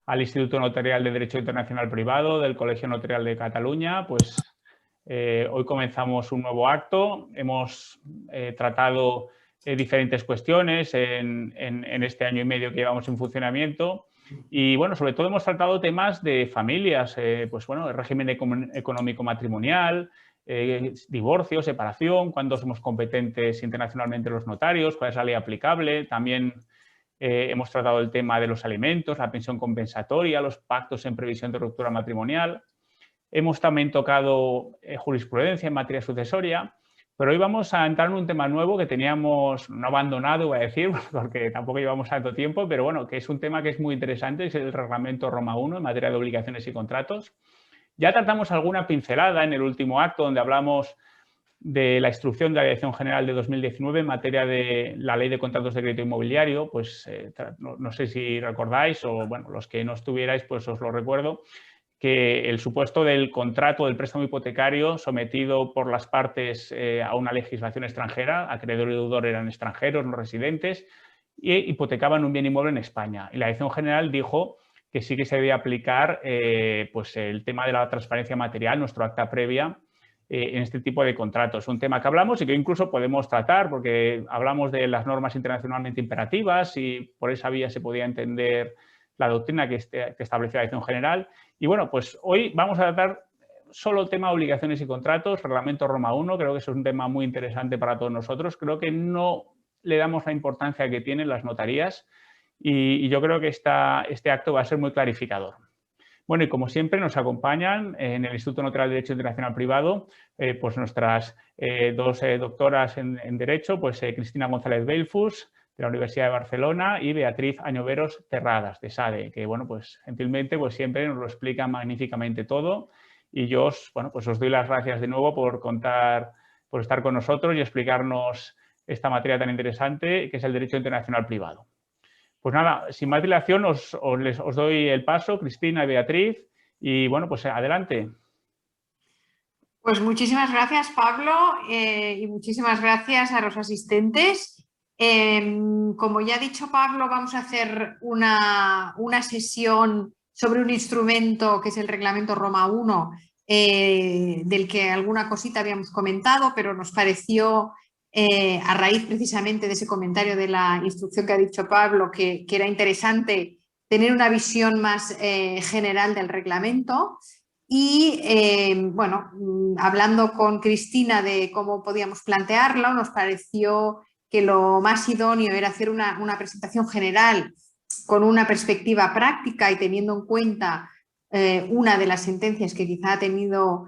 al Instituto Notarial de Derecho Internacional Privado del Colegio Notarial de Cataluña. Pues hoy comenzamos un nuevo acto. Hemos tratado diferentes cuestiones en este año y medio que llevamos en funcionamiento. Y bueno, sobre todo hemos tratado temas de familias, pues bueno, el régimen económico matrimonial, divorcio, separación, cuándo somos competentes internacionalmente los notarios, cuál es la ley aplicable. También hemos tratado el tema de los alimentos, la pensión compensatoria, los pactos en previsión de ruptura matrimonial. Hemos también tocado jurisprudencia en materia sucesoria. Pero hoy vamos a entrar en un tema nuevo que teníamos no abandonado, voy a decir, porque tampoco llevamos tanto tiempo, pero bueno, que es un tema que es muy interesante, es el Reglamento Roma I en materia de obligaciones y contratos. Ya tratamos alguna pincelada en el último acto donde hablamos de la instrucción de la Dirección General de 2019 en materia de la Ley de Contratos de Crédito Inmobiliario. Pues no sé si recordáis o, bueno, los que no estuvierais, pues os lo recuerdo, que el supuesto del contrato del préstamo hipotecario sometido por las partes a una legislación extranjera, acreedor y deudor eran extranjeros, no residentes, y hipotecaban un bien inmueble en España. Y la Dirección General dijo que sí que se debía aplicar pues el tema de la transparencia material, nuestro acta previa, en este tipo de contratos. Un tema que hablamos y que incluso podemos tratar porque hablamos de las normas internacionalmente imperativas y por esa vía se podía entender la doctrina que estableció la Dirección General. Y bueno, pues hoy vamos a tratar solo el tema de obligaciones y contratos, Reglamento Roma I. Creo que eso es un tema muy interesante para todos nosotros. Creo que no le damos la importancia que tienen las notarías y yo creo que este acto va a ser muy clarificador. Bueno, y como siempre nos acompañan en el Instituto Notarial de Derecho Internacional Privado pues nuestras dos doctoras en Derecho, pues Cristina González Belfus, de la Universidad de Barcelona, y Beatriz Añoveros Terradas, de SADE, que bueno, pues gentilmente pues siempre nos lo explican magníficamente todo. Y yo pues os doy las gracias de nuevo por estar con nosotros y explicarnos esta materia tan interesante que es el Derecho Internacional Privado. Pues nada, sin más dilación os doy el paso, Cristina y Beatriz, y bueno, pues adelante. Pues muchísimas gracias, Pablo, y muchísimas gracias a los asistentes. Como ya ha dicho Pablo, vamos a hacer una sesión sobre un instrumento que es el Reglamento Roma I, del que alguna cosita habíamos comentado, pero nos pareció, a raíz precisamente de ese comentario de la instrucción que ha dicho Pablo, que era interesante tener una visión más general del reglamento. Y bueno, hablando con Cristina de cómo podíamos plantearlo, nos pareció que lo más idóneo era hacer una presentación general con una perspectiva práctica y teniendo en cuenta una de las sentencias que quizá ha tenido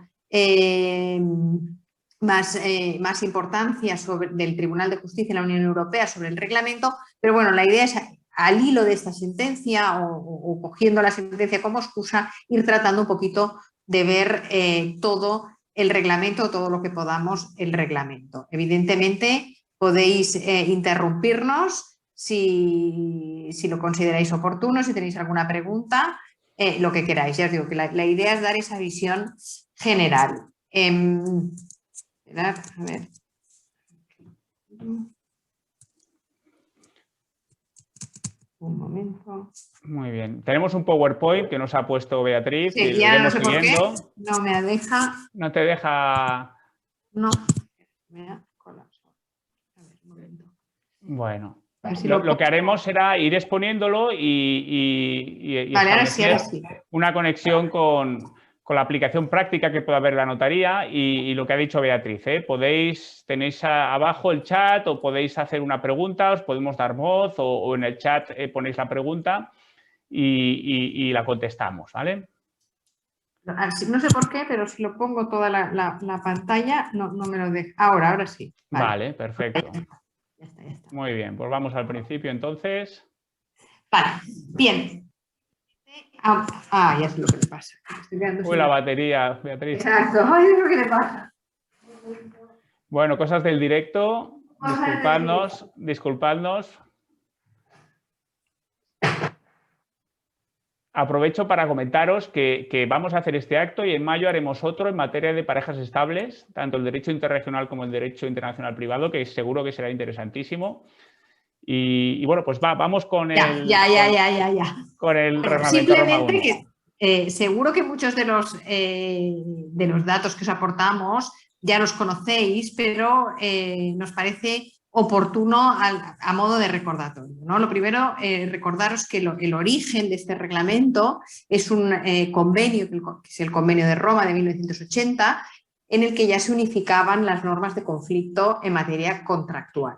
más importancia del Tribunal de Justicia de la Unión Europea sobre el reglamento, pero bueno, la idea es al hilo de esta sentencia o cogiendo la sentencia como excusa, ir tratando un poquito de ver todo el reglamento, todo lo que podamos el reglamento. Evidentemente podéis interrumpirnos si lo consideráis oportuno, si tenéis alguna pregunta, lo que queráis. Ya os digo que la idea es dar esa visión general. Esperad, a ver. Un momento. Muy bien. Tenemos un PowerPoint que nos ha puesto Beatriz. Sí, y ya lo no sé por qué. siguiendo. No me deja. No te deja. No. Me ha colapsado. A ver, un momento. Bueno. A ver si Lo que haremos será ir exponiéndolo y vale, establecer ahora sí. una conexión con la aplicación práctica que pueda haber la notaría y lo que ha dicho Beatriz. Tenéis abajo el chat o podéis hacer una pregunta, os podemos dar voz o en el chat ponéis la pregunta y la contestamos, ¿vale? No sé por qué, pero si lo pongo toda la pantalla no me lo deja. Ahora sí. Vale, perfecto. Ya está. Muy bien, pues vamos al principio entonces. Vale, bien. Ya sé lo que le pasa. Uy, la batería, Beatriz. Exacto, es lo que le pasa. Bueno, cosas del directo. Disculpadnos. Aprovecho para comentaros que vamos a hacer este acto y en mayo haremos otro en materia de parejas estables, tanto el derecho interregional como el derecho internacional privado, que seguro que será interesantísimo. Y bueno, pues vamos con el, con el Bueno, reglamento Roma 1. Simplemente que seguro que muchos de los datos que os aportamos ya los conocéis, pero nos parece oportuno a modo de recordatorio, ¿no? Lo primero, recordaros que el origen de este reglamento es un convenio, que es el Convenio de Roma de 1980, en el que ya se unificaban las normas de conflicto en materia contractual.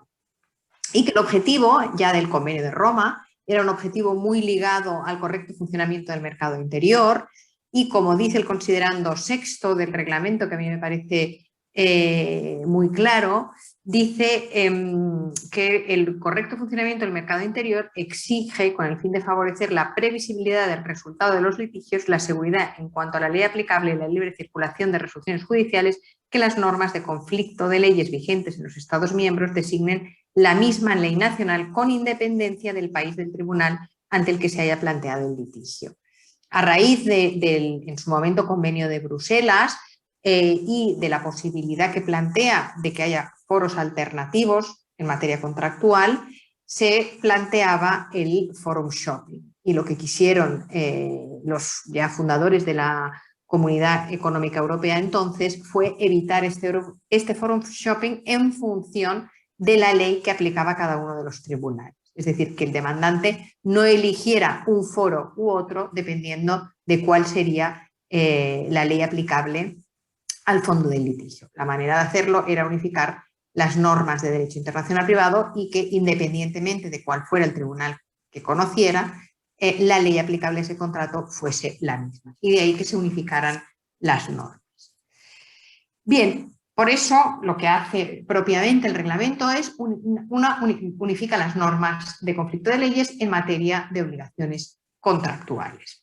Y que el objetivo ya del Convenio de Roma era un objetivo muy ligado al correcto funcionamiento del mercado interior y, como dice el considerando sexto del reglamento, que a mí me parece muy claro, dice que el correcto funcionamiento del mercado interior exige, con el fin de favorecer la previsibilidad del resultado de los litigios, la seguridad en cuanto a la ley aplicable y la libre circulación de resoluciones judiciales, que las normas de conflicto de leyes vigentes en los Estados miembros designen la misma ley nacional con independencia del país del tribunal ante el que se haya planteado el litigio. A raíz del, en su momento, Convenio de Bruselas y de la posibilidad que plantea de que haya foros alternativos en materia contractual, se planteaba el forum shopping. Y lo que quisieron los ya fundadores de la Comunidad Económica Europea entonces fue evitar este forum shopping en función de la ley que aplicaba a cada uno de los tribunales. Es decir, que el demandante no eligiera un foro u otro dependiendo de cuál sería la ley aplicable al fondo del litigio. La manera de hacerlo era unificar las normas de derecho internacional privado y que, independientemente de cuál fuera el tribunal que conociera, la ley aplicable a ese contrato fuese la misma. Y de ahí que se unificaran las normas. Bien, por eso lo que hace propiamente el reglamento es unifica las normas de conflicto de leyes en materia de obligaciones contractuales.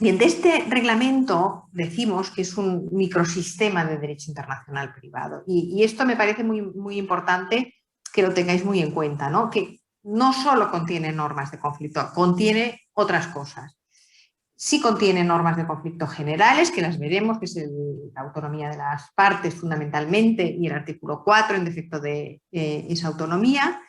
Bien, de este reglamento decimos que es un microsistema de derecho internacional privado y esto me parece muy importante que lo tengáis muy en cuenta, ¿no? Que no solo contiene normas de conflicto, contiene otras cosas. Sí contiene normas de conflicto generales, que las veremos, que es la autonomía de las partes fundamentalmente y el artículo 4 en defecto de esa autonomía.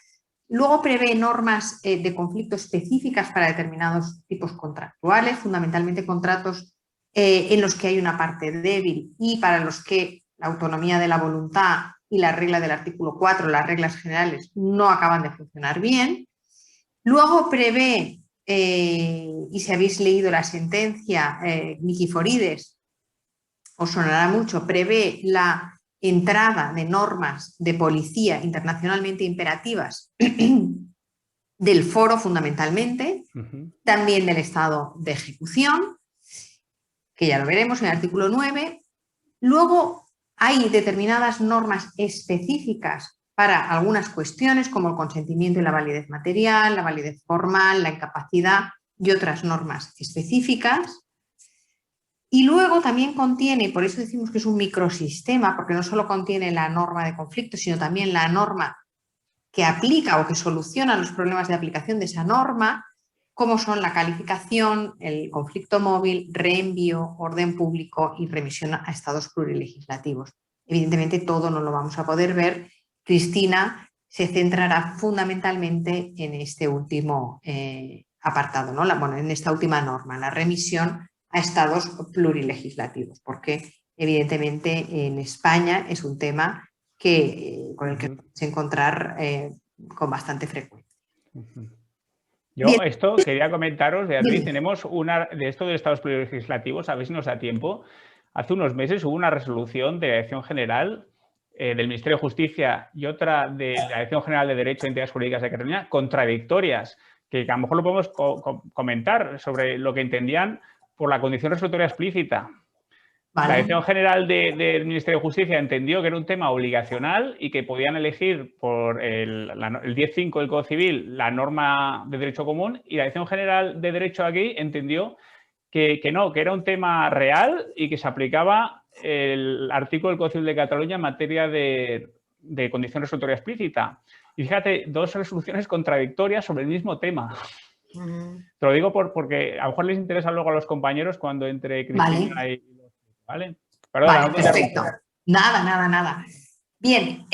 Luego prevé normas de conflicto específicas para determinados tipos contractuales, fundamentalmente contratos en los que hay una parte débil y para los que la autonomía de la voluntad y la regla del artículo 4, las reglas generales, no acaban de funcionar bien. Luego prevé, y si habéis leído la sentencia Nikiforides, os sonará mucho, prevé la entrada de normas de policía internacionalmente imperativas del foro fundamentalmente, también del estado de ejecución, que ya lo veremos en el artículo 9. Luego hay determinadas normas específicas para algunas cuestiones como el consentimiento y la validez material, la validez formal, la incapacidad y otras normas específicas. Y luego también contiene, por eso decimos que es un microsistema, porque no solo contiene la norma de conflicto, sino también la norma que aplica o que soluciona los problemas de aplicación de esa norma, como son la calificación, el conflicto móvil, reenvío, orden público y remisión a estados plurilegislativos. Evidentemente todo no lo vamos a poder ver. Cristina se centrará fundamentalmente en este último apartado, ¿no? Bueno, en esta última norma, la remisión a estados plurilegislativos, porque evidentemente en España es un tema con el que podemos encontrar con bastante frecuencia. Yo esto quería comentaros, Beatriz, tenemos una de esto de estados plurilegislativos, a ver si nos da tiempo. Hace unos meses hubo una resolución de la Dirección General del Ministerio de Justicia y otra de la Dirección General de Derecho e Entidades Jurídicas de Cataluña, contradictorias, que a lo mejor lo podemos comentar sobre lo que entendían por la condición resolutoria explícita. Vale. La Dirección General del Ministerio de Justicia entendió que era un tema obligacional y que podían elegir por el 10.5 del Código Civil la norma de derecho común, y la Dirección General de Derecho aquí entendió que no, que era un tema real y que se aplicaba el artículo del Código Civil de Cataluña en materia de condición resolutoria explícita. Y fíjate, dos resoluciones contradictorias sobre el mismo tema. Te lo digo porque a lo mejor les interesa luego a los compañeros cuando entre Cristina vale. ¿Vale? Perdona, vale, perfecto. Nada. Bien,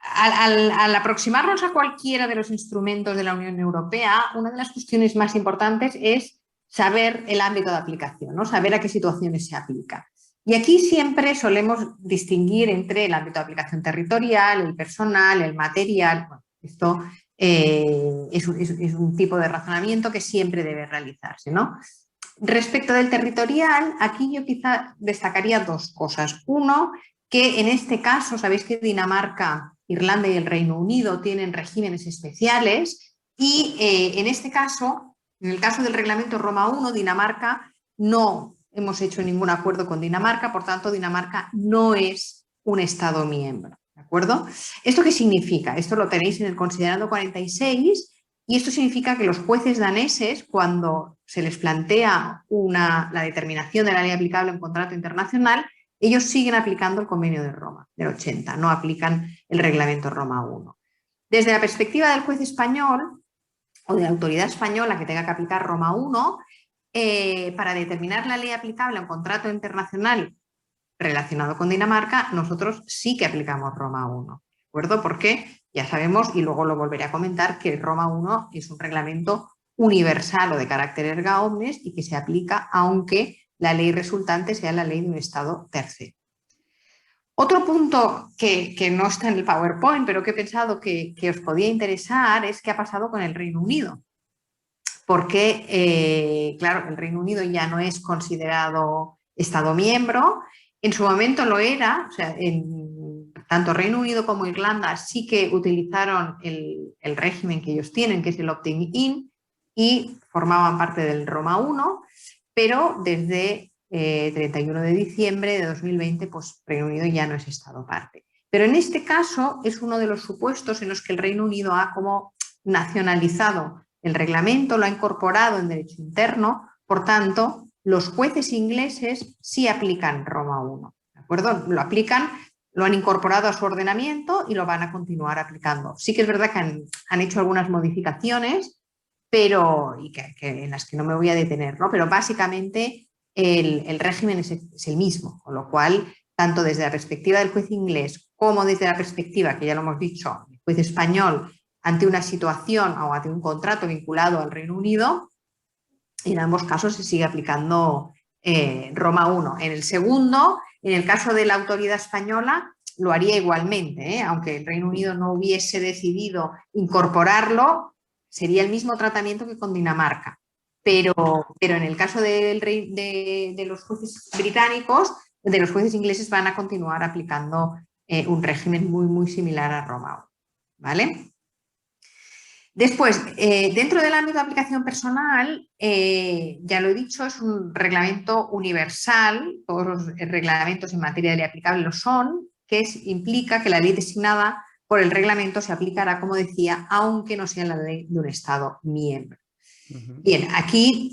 Al aproximarnos a cualquiera de los instrumentos de la Unión Europea, una de las cuestiones más importantes es saber el ámbito de aplicación, ¿no? Saber a qué situaciones se aplica. Y aquí siempre solemos distinguir entre el ámbito de aplicación territorial, el personal, el material. Bueno, esto es un tipo de razonamiento que siempre debe realizarse, ¿no? Respecto del territorial, aquí yo quizá destacaría dos cosas. Uno, que en este caso, sabéis que Dinamarca, Irlanda y el Reino Unido tienen regímenes especiales y en este caso, en el caso del reglamento Roma I, Dinamarca no hemos hecho ningún acuerdo con Dinamarca, por tanto Dinamarca no es un Estado miembro, ¿de acuerdo? ¿Esto qué significa? Esto lo tenéis en el considerando 46 y esto significa que los jueces daneses, cuando se les plantea la determinación de la ley aplicable en contrato internacional, ellos siguen aplicando el Convenio de Roma del 80, no aplican el Reglamento Roma I. Desde la perspectiva del juez español o de la autoridad española que tenga que aplicar Roma I, para determinar la ley aplicable en contrato internacional relacionado con Dinamarca, nosotros sí que aplicamos Roma I, ¿de acuerdo? Porque ya sabemos, y luego lo volveré a comentar, que Roma I es un reglamento universal o de carácter erga omnes y que se aplica aunque la ley resultante sea la ley de un Estado tercero. Otro punto que no está en el PowerPoint, pero que he pensado que os podía interesar, es qué ha pasado con el Reino Unido. Porque, claro, el Reino Unido ya no es considerado Estado miembro. En su momento lo era, o sea, tanto Reino Unido como Irlanda sí que utilizaron el régimen que ellos tienen, que es el opt-in, y formaban parte del Roma I, pero desde 31 de diciembre de 2020, pues Reino Unido ya no es Estado parte. Pero en este caso es uno de los supuestos en los que el Reino Unido ha como nacionalizado el reglamento, lo ha incorporado en derecho interno, por tanto, los jueces ingleses sí aplican Roma I, ¿de acuerdo? Lo aplican, lo han incorporado a su ordenamiento y lo van a continuar aplicando. Sí que es verdad que han hecho algunas modificaciones, pero en las que no me voy a detener, ¿no? Pero básicamente el régimen es el mismo, con lo cual, tanto desde la perspectiva del juez inglés como desde la perspectiva, que ya lo hemos dicho, del juez español, ante una situación o ante un contrato vinculado al Reino Unido, en ambos casos se sigue aplicando Roma I. En el segundo, en el caso de la autoridad española, lo haría igualmente, aunque el Reino Unido no hubiese decidido incorporarlo, sería el mismo tratamiento que con Dinamarca. Pero en el caso de los jueces británicos, de los jueces ingleses, van a continuar aplicando un régimen muy, muy similar a Roma I, ¿vale? Después, dentro del ámbito de aplicación personal, ya lo he dicho, es un reglamento universal, todos los reglamentos en materia de ley aplicable lo son, que implica que la ley designada por el reglamento se aplicará, como decía, aunque no sea la ley de un Estado miembro. Bien, aquí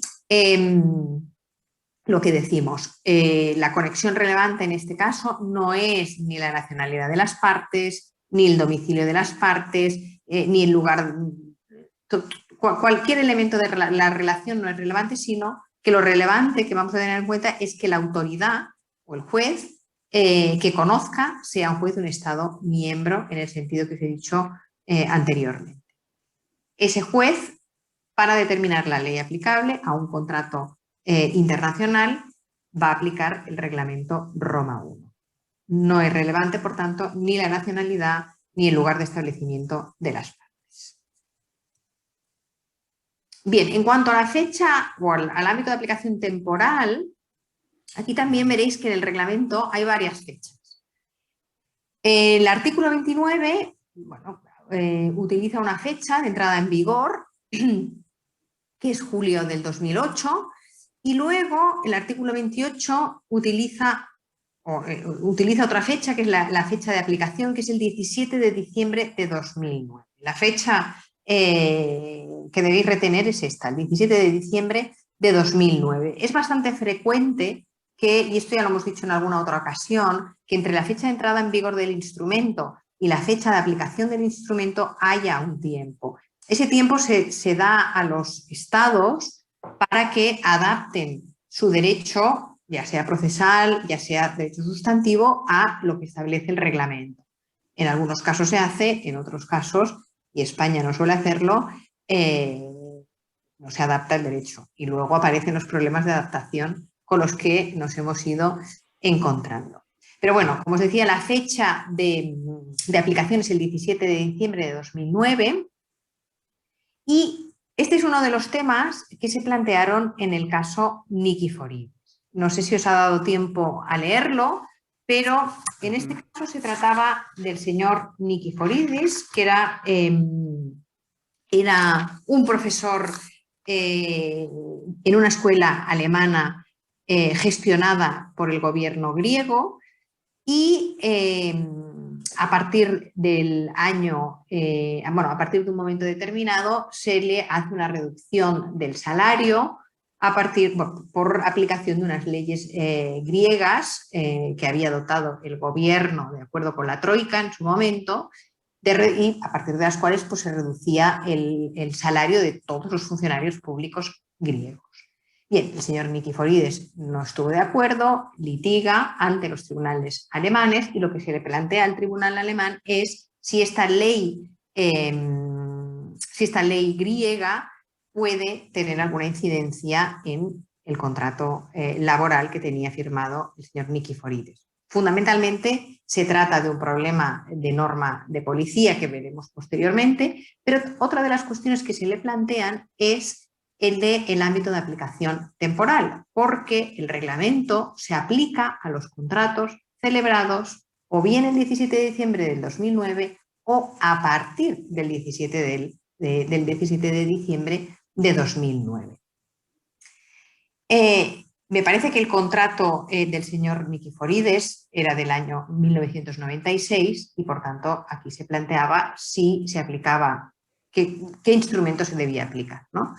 lo que decimos, la conexión relevante en este caso no es ni la nacionalidad de las partes, ni el domicilio de las partes, ni el lugar. Cualquier elemento de la relación no es relevante, sino que lo relevante que vamos a tener en cuenta es que la autoridad o el juez que conozca sea un juez de un Estado miembro en el sentido que os he dicho anteriormente. Ese juez, para determinar la ley aplicable a un contrato internacional, va a aplicar el reglamento Roma I. No es relevante, por tanto, ni la nacionalidad ni el lugar de establecimiento de las partes. Bien, en cuanto a la fecha o al ámbito de aplicación temporal, aquí también veréis que en el reglamento hay varias fechas. El artículo 29, bueno, utiliza una fecha de entrada en vigor, que es julio del 2008, y luego el artículo 28 utiliza otra fecha, que es la fecha de aplicación, que es el 17 de diciembre de 2009. La fecha que debéis retener es esta, el 17 de diciembre de 2009. Es bastante frecuente que, y esto ya lo hemos dicho en alguna otra ocasión, que entre la fecha de entrada en vigor del instrumento y la fecha de aplicación del instrumento haya un tiempo. Ese tiempo se da a los estados para que adapten su derecho, ya sea procesal, ya sea derecho sustantivo, a lo que establece el reglamento. En algunos casos se hace, en otros casos, y España no suele hacerlo, no se adapta el derecho. Y luego aparecen los problemas de adaptación con los que nos hemos ido encontrando. Pero bueno, como os decía, la fecha de aplicación es el 17 de diciembre de 2009 y este es uno de los temas que se plantearon en el caso Nikiforides. No sé si os ha dado tiempo a leerlo, pero en este caso se trataba del señor Nikiforides, que era un profesor en una escuela alemana gestionada por el gobierno griego y a partir del año, a partir de un momento determinado se le hace una reducción del salario por aplicación de unas leyes griegas que había adoptado el gobierno de acuerdo con la Troika en su momento, y a partir de las cuales pues, se reducía el salario de todos los funcionarios públicos griegos. Bien, el señor Nikiforides no estuvo de acuerdo, litiga ante los tribunales alemanes y lo que se le plantea al tribunal alemán es si esta ley griega puede tener alguna incidencia en el contrato laboral que tenía firmado el señor Nikiforides. Fundamentalmente se trata de un problema de norma de policía que veremos posteriormente, pero otra de las cuestiones que se le plantean es el del ámbito de aplicación temporal, porque el reglamento se aplica a los contratos celebrados o bien el 17 de diciembre del 2009 o a partir del 17 de diciembre de 2009. Me parece que el contrato del señor Nikiforides era del año 1996 y por tanto aquí se planteaba si se aplicaba, qué instrumento se debía aplicar, ¿no?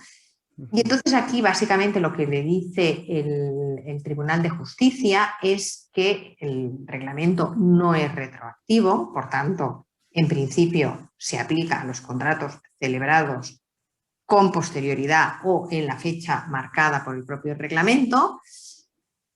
Y entonces aquí básicamente lo que le dice el Tribunal de Justicia es que el reglamento no es retroactivo, por tanto, en principio se aplica a los contratos celebrados con posterioridad o en la fecha marcada por el propio reglamento,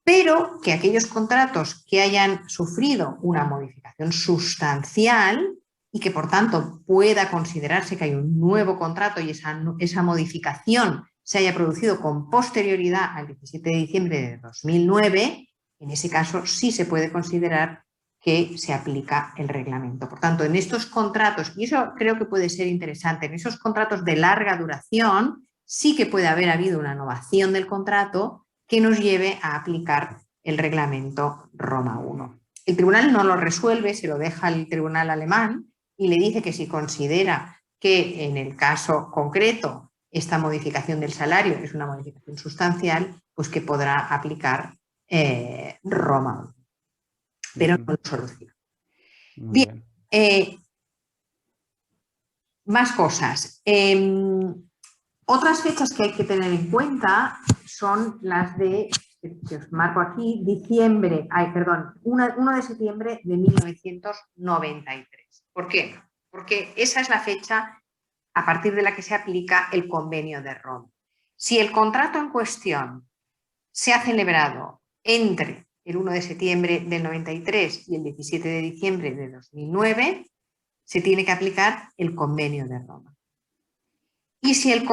pero que aquellos contratos que hayan sufrido una modificación sustancial y que por tanto pueda considerarse que hay un nuevo contrato y esa modificación se haya producido con posterioridad al 17 de diciembre de 2009, en ese caso sí se puede considerar que se aplica el reglamento. Por tanto, en estos contratos, y eso creo que puede ser interesante, en esos contratos de larga duración sí que puede haber habido una innovación del contrato que nos lleve a aplicar el reglamento Roma I. El tribunal no lo resuelve, se lo deja al tribunal alemán y le dice que si considera que en el caso concreto esta modificación del salario es una modificación sustancial, pues que podrá aplicar Roma I. Pero no lo soluciona. Bien, más cosas. Otras fechas que hay que tener en cuenta son las de, que os marco aquí, 1 de septiembre de 1993. ¿Por qué? Porque esa es la fecha a partir de la que se aplica el Convenio de Roma. Si el contrato en cuestión se ha celebrado entre el 1 de septiembre del 93 y el 17 de diciembre de 2009, se tiene que aplicar el Convenio de Roma. Y si el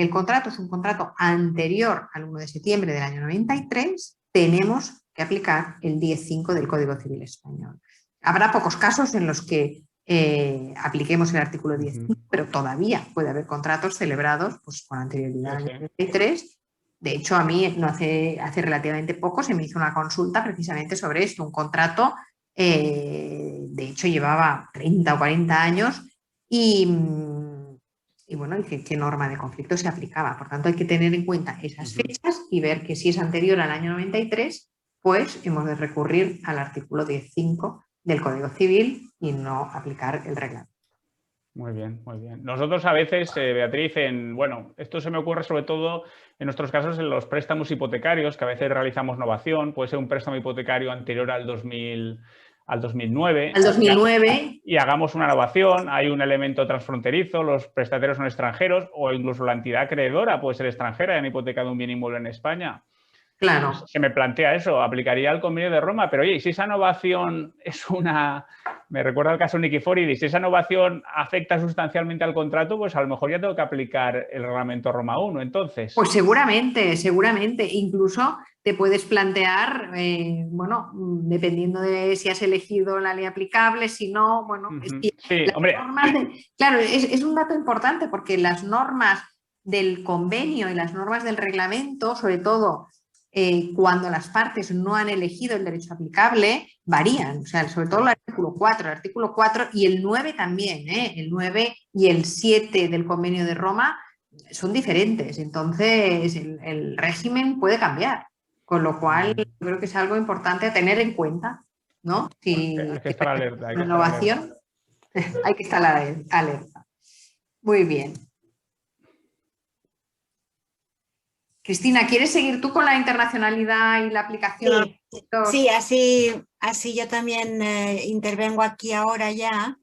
contrato es un contrato anterior al 1 de septiembre del año 93, tenemos que aplicar el 10.5 del Código Civil Español. Habrá pocos casos en los que apliquemos el artículo 10.5, pero todavía puede haber contratos celebrados pues, con anterioridad al 93. De hecho, a mí hace relativamente poco se me hizo una consulta precisamente sobre esto. Un contrato, de hecho, llevaba 30 o 40 años y bueno, ¿qué norma de conflicto se aplicaba? Por tanto, hay que tener en cuenta esas fechas y ver que si es anterior al año 93, pues hemos de recurrir al artículo 10.5 del Código Civil y no aplicar el reglamento. Muy bien, muy bien. Nosotros a veces, Beatriz, esto se me ocurre sobre todo en nuestros casos en los préstamos hipotecarios, que a veces realizamos novación, puede ser un préstamo hipotecario anterior al 2009. Al 2009. Y hagamos una novación, hay un elemento transfronterizo, los prestatarios son extranjeros o incluso la entidad acreedora puede ser extranjera y han hipotecado un bien inmueble en España. Claro. Pues se me plantea eso, aplicaría el Convenio de Roma, pero oye, si esa novación es una... Me recuerda el caso Nikiforidis, si esa novación afecta sustancialmente al contrato, pues a lo mejor ya tengo que aplicar el reglamento Roma 1, entonces. Pues seguramente, seguramente. Incluso te puedes plantear, bueno, dependiendo de si has elegido la ley aplicable, si no, bueno, es que Sí, las hombre. normas claro, es un dato importante porque las normas del convenio y las normas del reglamento, sobre todo cuando las partes no han elegido el derecho aplicable, varían. O sea, sobre todo el artículo 4 y el 9 también, el 9 y el 7 del convenio de Roma son diferentes, entonces el régimen puede cambiar, con lo cual creo que es algo importante a tener en cuenta, ¿no? Si Hay que estar alerta. hay una innovación, hay que estar alerta. Muy bien. Cristina, ¿quieres seguir tú con la internacionalidad y la aplicación? Sí, así yo también intervengo aquí ahora ya,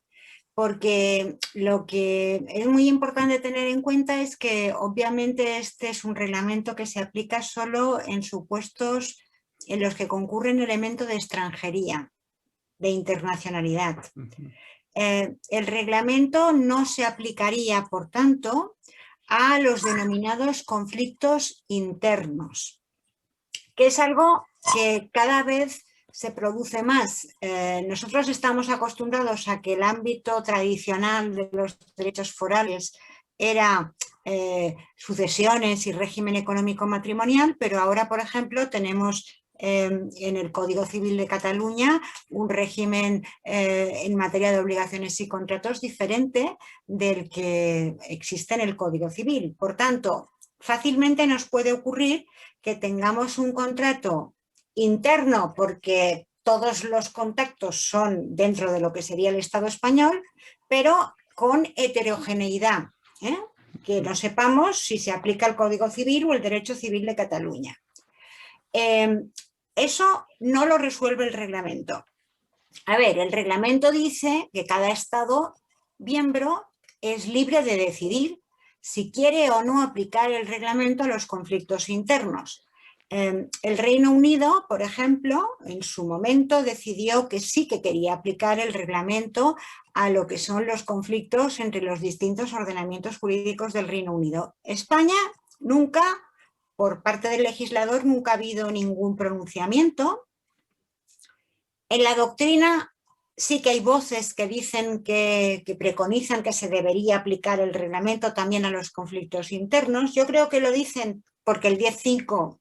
porque lo que es muy importante tener en cuenta es que obviamente este es un reglamento que se aplica solo en supuestos en los que concurren elementos de extranjería, de internacionalidad. El reglamento no se aplicaría, por tanto, a los denominados conflictos internos, que es algo que cada vez se produce más. Nosotros estamos acostumbrados a que el ámbito tradicional de los derechos forales era sucesiones y régimen económico matrimonial, pero ahora, por ejemplo, tenemos en el Código Civil de Cataluña un régimen en materia de obligaciones y contratos diferente del que existe en el Código Civil. Por tanto, fácilmente nos puede ocurrir que tengamos un contrato interno porque todos los contactos son dentro de lo que sería el Estado español, pero con heterogeneidad, que no sepamos si se aplica el Código Civil o el Derecho Civil de Cataluña. Eso no lo resuelve el reglamento. A ver, el reglamento dice que cada Estado miembro es libre de decidir si quiere o no aplicar el reglamento a los conflictos internos. El Reino Unido, por ejemplo, en su momento decidió que sí que quería aplicar el reglamento a lo que son los conflictos entre los distintos ordenamientos jurídicos del Reino Unido. España nunca, por parte del legislador, nunca ha habido ningún pronunciamiento. En la doctrina sí que hay voces que dicen que preconizan que se debería aplicar el reglamento también a los conflictos internos. Yo creo que lo dicen porque el 10.5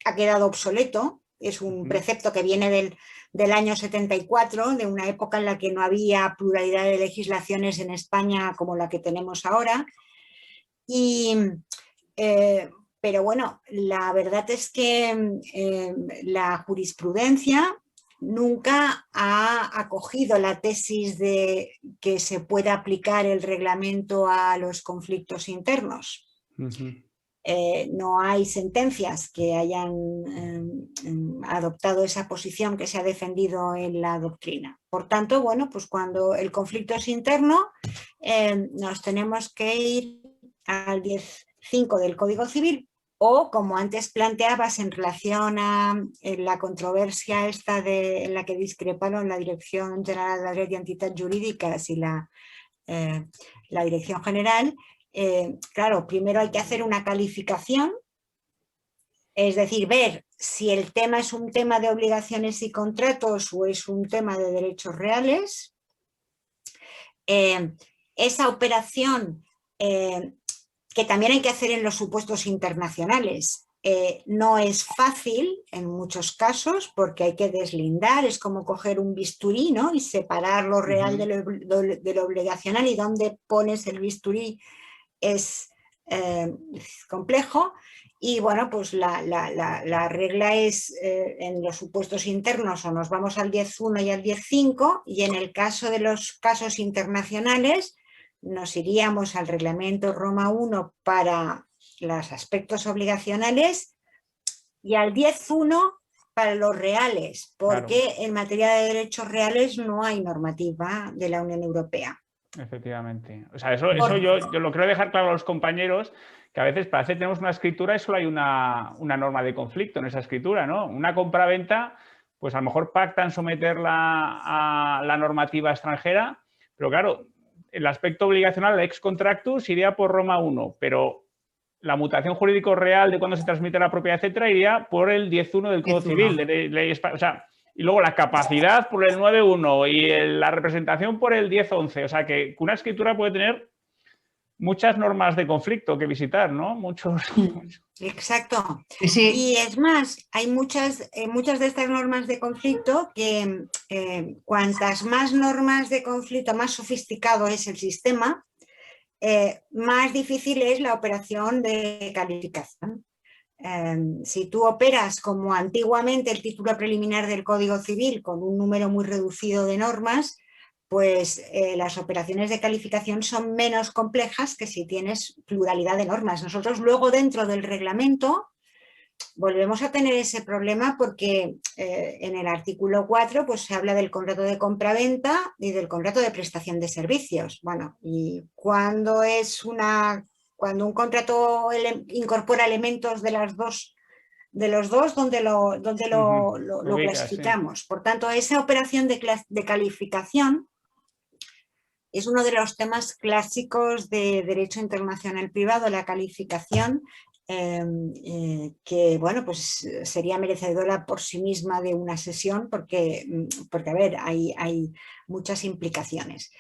ha quedado obsoleto, es un precepto que viene del año 74, de una época en la que no había pluralidad de legislaciones en España como la que tenemos ahora. Pero bueno, la verdad es que la jurisprudencia nunca ha acogido la tesis de que se pueda aplicar el reglamento a los conflictos internos. No hay sentencias que hayan adoptado esa posición que se ha defendido en la doctrina. Por tanto, bueno, pues cuando el conflicto es interno, nos tenemos que ir al 10.5 del Código Civil o, como antes planteabas, en relación a la controversia esta en la que discreparon la Dirección General de la Red de Entitats Jurídicas y la Dirección General. Claro, primero hay que hacer una calificación, es decir, ver si el tema es un tema de obligaciones y contratos o es un tema de derechos reales. Esa operación, que también hay que hacer en los supuestos internacionales, no es fácil en muchos casos porque hay que deslindar, es como coger un bisturí, ¿no? Y separar lo real de lo obligacional, y dónde pones el bisturí es complejo. Y bueno, pues la regla es en los supuestos internos o nos vamos al 10.1 y al 10.5, y en el caso de los casos internacionales nos iríamos al reglamento Roma 1 para los aspectos obligacionales y al 10.1 para los reales, porque en materia de derechos reales no hay normativa de la Unión Europea. Efectivamente. O sea, eso yo lo quiero dejar claro a los compañeros, que a veces para hacer tenemos una escritura y solo hay una norma de conflicto en esa escritura, ¿no? Una compraventa, pues a lo mejor pactan someterla a la normativa extranjera, pero claro, el aspecto obligacional, el ex contractus, iría por Roma 1, pero la mutación jurídico real de cuando se transmite la propiedad, etcétera, iría por el 10.1 del Código Civil, de ley, o sea, y luego la capacidad por el 9.1 y la representación por el 10.11. O sea, que una escritura puede tener muchas normas de conflicto que visitar, ¿no? Muchos. Exacto. Sí. Y es más, hay muchas de estas normas de conflicto que cuantas más normas de conflicto, más sofisticado es el sistema, más difícil es la operación de calificación. Si tú operas como antiguamente el título preliminar del Código Civil con un número muy reducido de normas, pues las operaciones de calificación son menos complejas que si tienes pluralidad de normas. Nosotros luego dentro del reglamento volvemos a tener ese problema porque en el artículo 4 pues, se habla del contrato de compraventa y del contrato de prestación de servicios. Bueno, y cuando un contrato incorpora elementos de los dos, ¿dónde lo clasificamos? Sí. Por tanto, esa operación de calificación es uno de los temas clásicos de derecho internacional privado, la calificación, que bueno, pues sería merecedora por sí misma de una sesión porque a ver, hay muchas implicaciones.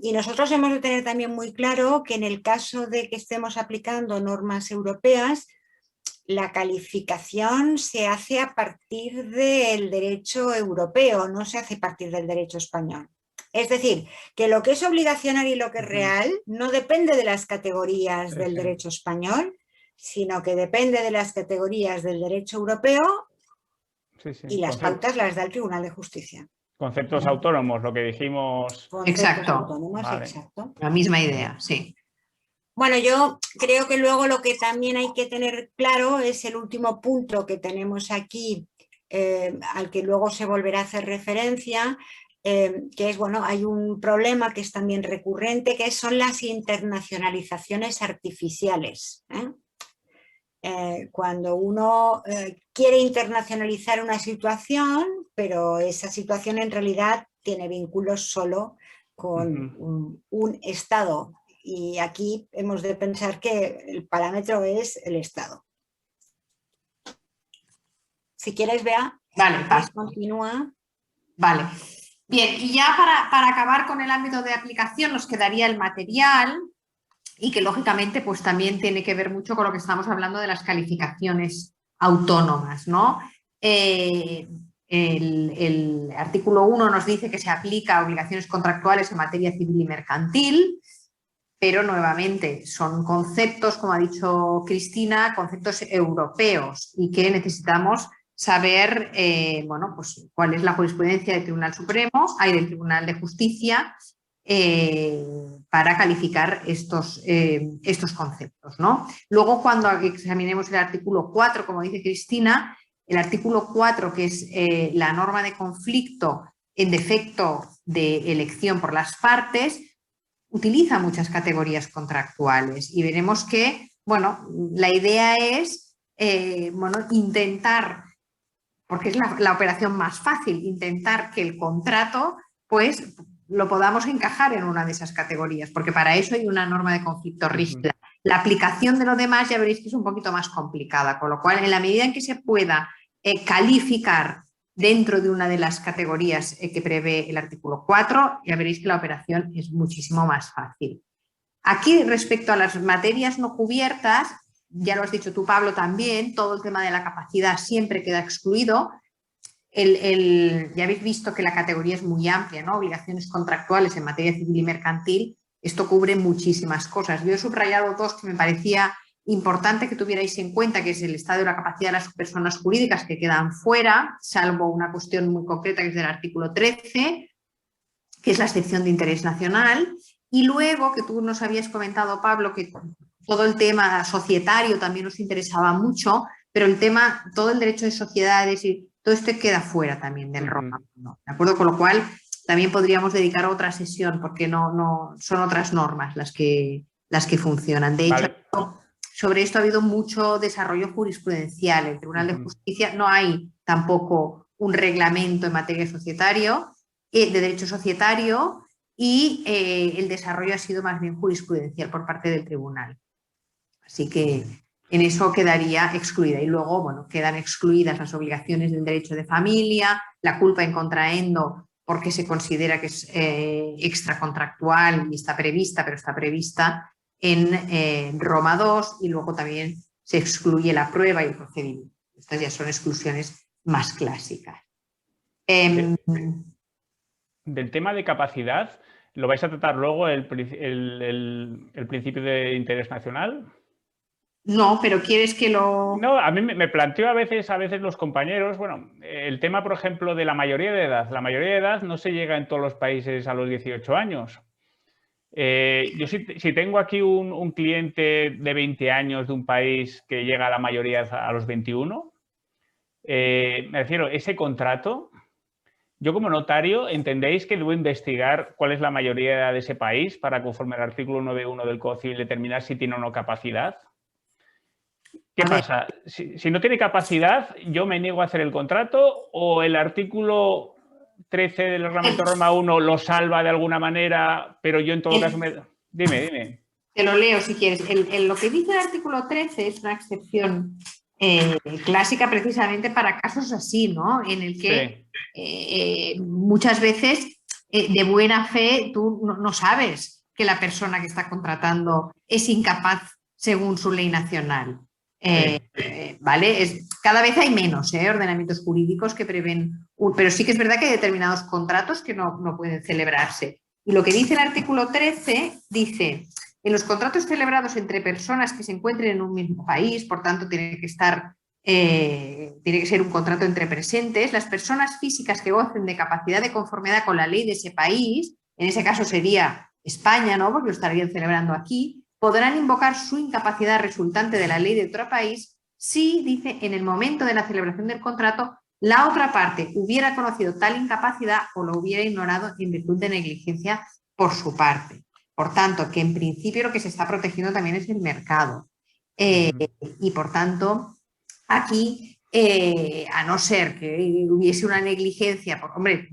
Y nosotros hemos de tener también muy claro que en el caso de que estemos aplicando normas europeas, la calificación se hace a partir del derecho europeo, no se hace a partir del derecho español. Es decir, que lo que es obligacional y lo que es real no depende de las categorías del derecho español, sino que depende de las categorías del derecho europeo y las pautas las da el Tribunal de Justicia. Conceptos autónomos, lo que dijimos. Exacto. Autónomos, vale. Exacto. La misma idea, sí. Bueno, yo creo que luego lo que también hay que tener claro es el último punto que tenemos aquí, al que luego se volverá a hacer referencia, que es, bueno, hay un problema que es también recurrente, que son las internacionalizaciones artificiales. Cuando uno quiere internacionalizar una situación, pero esa situación en realidad tiene vínculos solo con un Estado. Y aquí hemos de pensar que el parámetro es el Estado. Si quieres, Bea, vale, continúa. Vale. Bien, y ya para acabar con el ámbito de aplicación nos quedaría el material y que lógicamente pues también tiene que ver mucho con lo que estamos hablando de las calificaciones autónomas, ¿no? El artículo 1 nos dice que se aplica a obligaciones contractuales en materia civil y mercantil, pero nuevamente son conceptos, como ha dicho Cristina, conceptos europeos y que necesitamos saber bueno, pues, cuál es la jurisprudencia del Tribunal Supremo, del Tribunal de Justicia, para calificar estos conceptos, ¿no? Luego, cuando examinemos el artículo 4, como dice Cristina, el artículo 4, que es la norma de conflicto en defecto de elección por las partes, utiliza muchas categorías contractuales y veremos que, bueno, la idea es, bueno, intentar, porque es la operación más fácil, intentar que el contrato, pues, lo podamos encajar en una de esas categorías, porque para eso hay una norma de conflicto rígida. La aplicación de lo demás ya veréis que es un poquito más complicada, con lo cual, en la medida en que se pueda calificar dentro de una de las categorías que prevé el artículo 4, ya veréis que la operación es muchísimo más fácil. Aquí, respecto a las materias no cubiertas, ya lo has dicho tú, Pablo, también, todo el tema de la capacidad siempre queda excluido. Ya habéis visto que la categoría es muy amplia, ¿no? Obligaciones contractuales en materia civil y mercantil, esto cubre muchísimas cosas. Yo he subrayado dos que me parecía importante que tuvierais en cuenta, que es el estado de la capacidad de las personas jurídicas que quedan fuera, salvo una cuestión muy concreta que es del artículo 13, que es la excepción de interés nacional, y luego que tú nos habías comentado, Pablo, que todo el tema societario también nos interesaba mucho, pero el tema, todo el derecho de sociedades y todo esto queda fuera también del Roma, ¿no? ¿De acuerdo? Con lo cual, también podríamos dedicar otra sesión porque no son otras normas las que funcionan. De hecho, sobre esto ha habido mucho desarrollo jurisprudencial. En el Tribunal de Justicia no hay tampoco un reglamento en materia de derecho societario y el desarrollo ha sido más bien jurisprudencial por parte del tribunal. Así que en eso quedaría excluida. Y luego, bueno, quedan excluidas las obligaciones del derecho de familia, la culpa in contraendo porque se considera que es extracontractual y está prevista, pero está prevista en Roma II, y luego también se excluye la prueba y el procedimiento. Estas ya son exclusiones más clásicas. Del tema de capacidad, ¿lo vais a tratar luego el principio de interés nacional? No, pero ¿quieres que lo...? No, a mí me planteo a veces los compañeros, bueno, el tema, por ejemplo, de la mayoría de edad. La mayoría de edad no se llega en todos los países a los 18 años. Yo si tengo aquí un cliente de 20 años de un país que llega a la mayoría a los 21, me refiero, ese contrato, yo como notario, ¿entendéis que debo investigar cuál es la mayoría de edad de ese país para, conforme al artículo 9.1 del Código Civil, determinar si tiene o no capacidad? ¿Qué pasa? Si no tiene capacidad, ¿yo me niego a hacer el contrato o el artículo 13 del reglamento Roma 1 lo salva de alguna manera, pero yo en todo caso me... Dime. Te lo leo si quieres. Lo que dice el artículo 13 es una excepción clásica precisamente para casos así, ¿no? En el que muchas veces de buena fe tú no sabes que la persona que está contratando es incapaz según su ley nacional. ¿Vale? Cada vez hay menos ordenamientos jurídicos que prevén, pero sí que es verdad que hay determinados contratos que no pueden celebrarse. Y lo que dice el artículo 13 dice: en los contratos celebrados entre personas que se encuentren en un mismo país, por tanto tiene que ser un contrato entre presentes, las personas físicas que gocen de capacidad de conformidad con la ley de ese país, en ese caso sería España, ¿no? Porque lo estarían celebrando aquí, podrán invocar su incapacidad resultante de la ley de otro país si, dice, en el momento de la celebración del contrato, la otra parte hubiera conocido tal incapacidad o lo hubiera ignorado en virtud de negligencia por su parte. Por tanto, que en principio lo que se está protegiendo también es el mercado. Y por tanto, aquí, a no ser que hubiese una negligencia, hombre,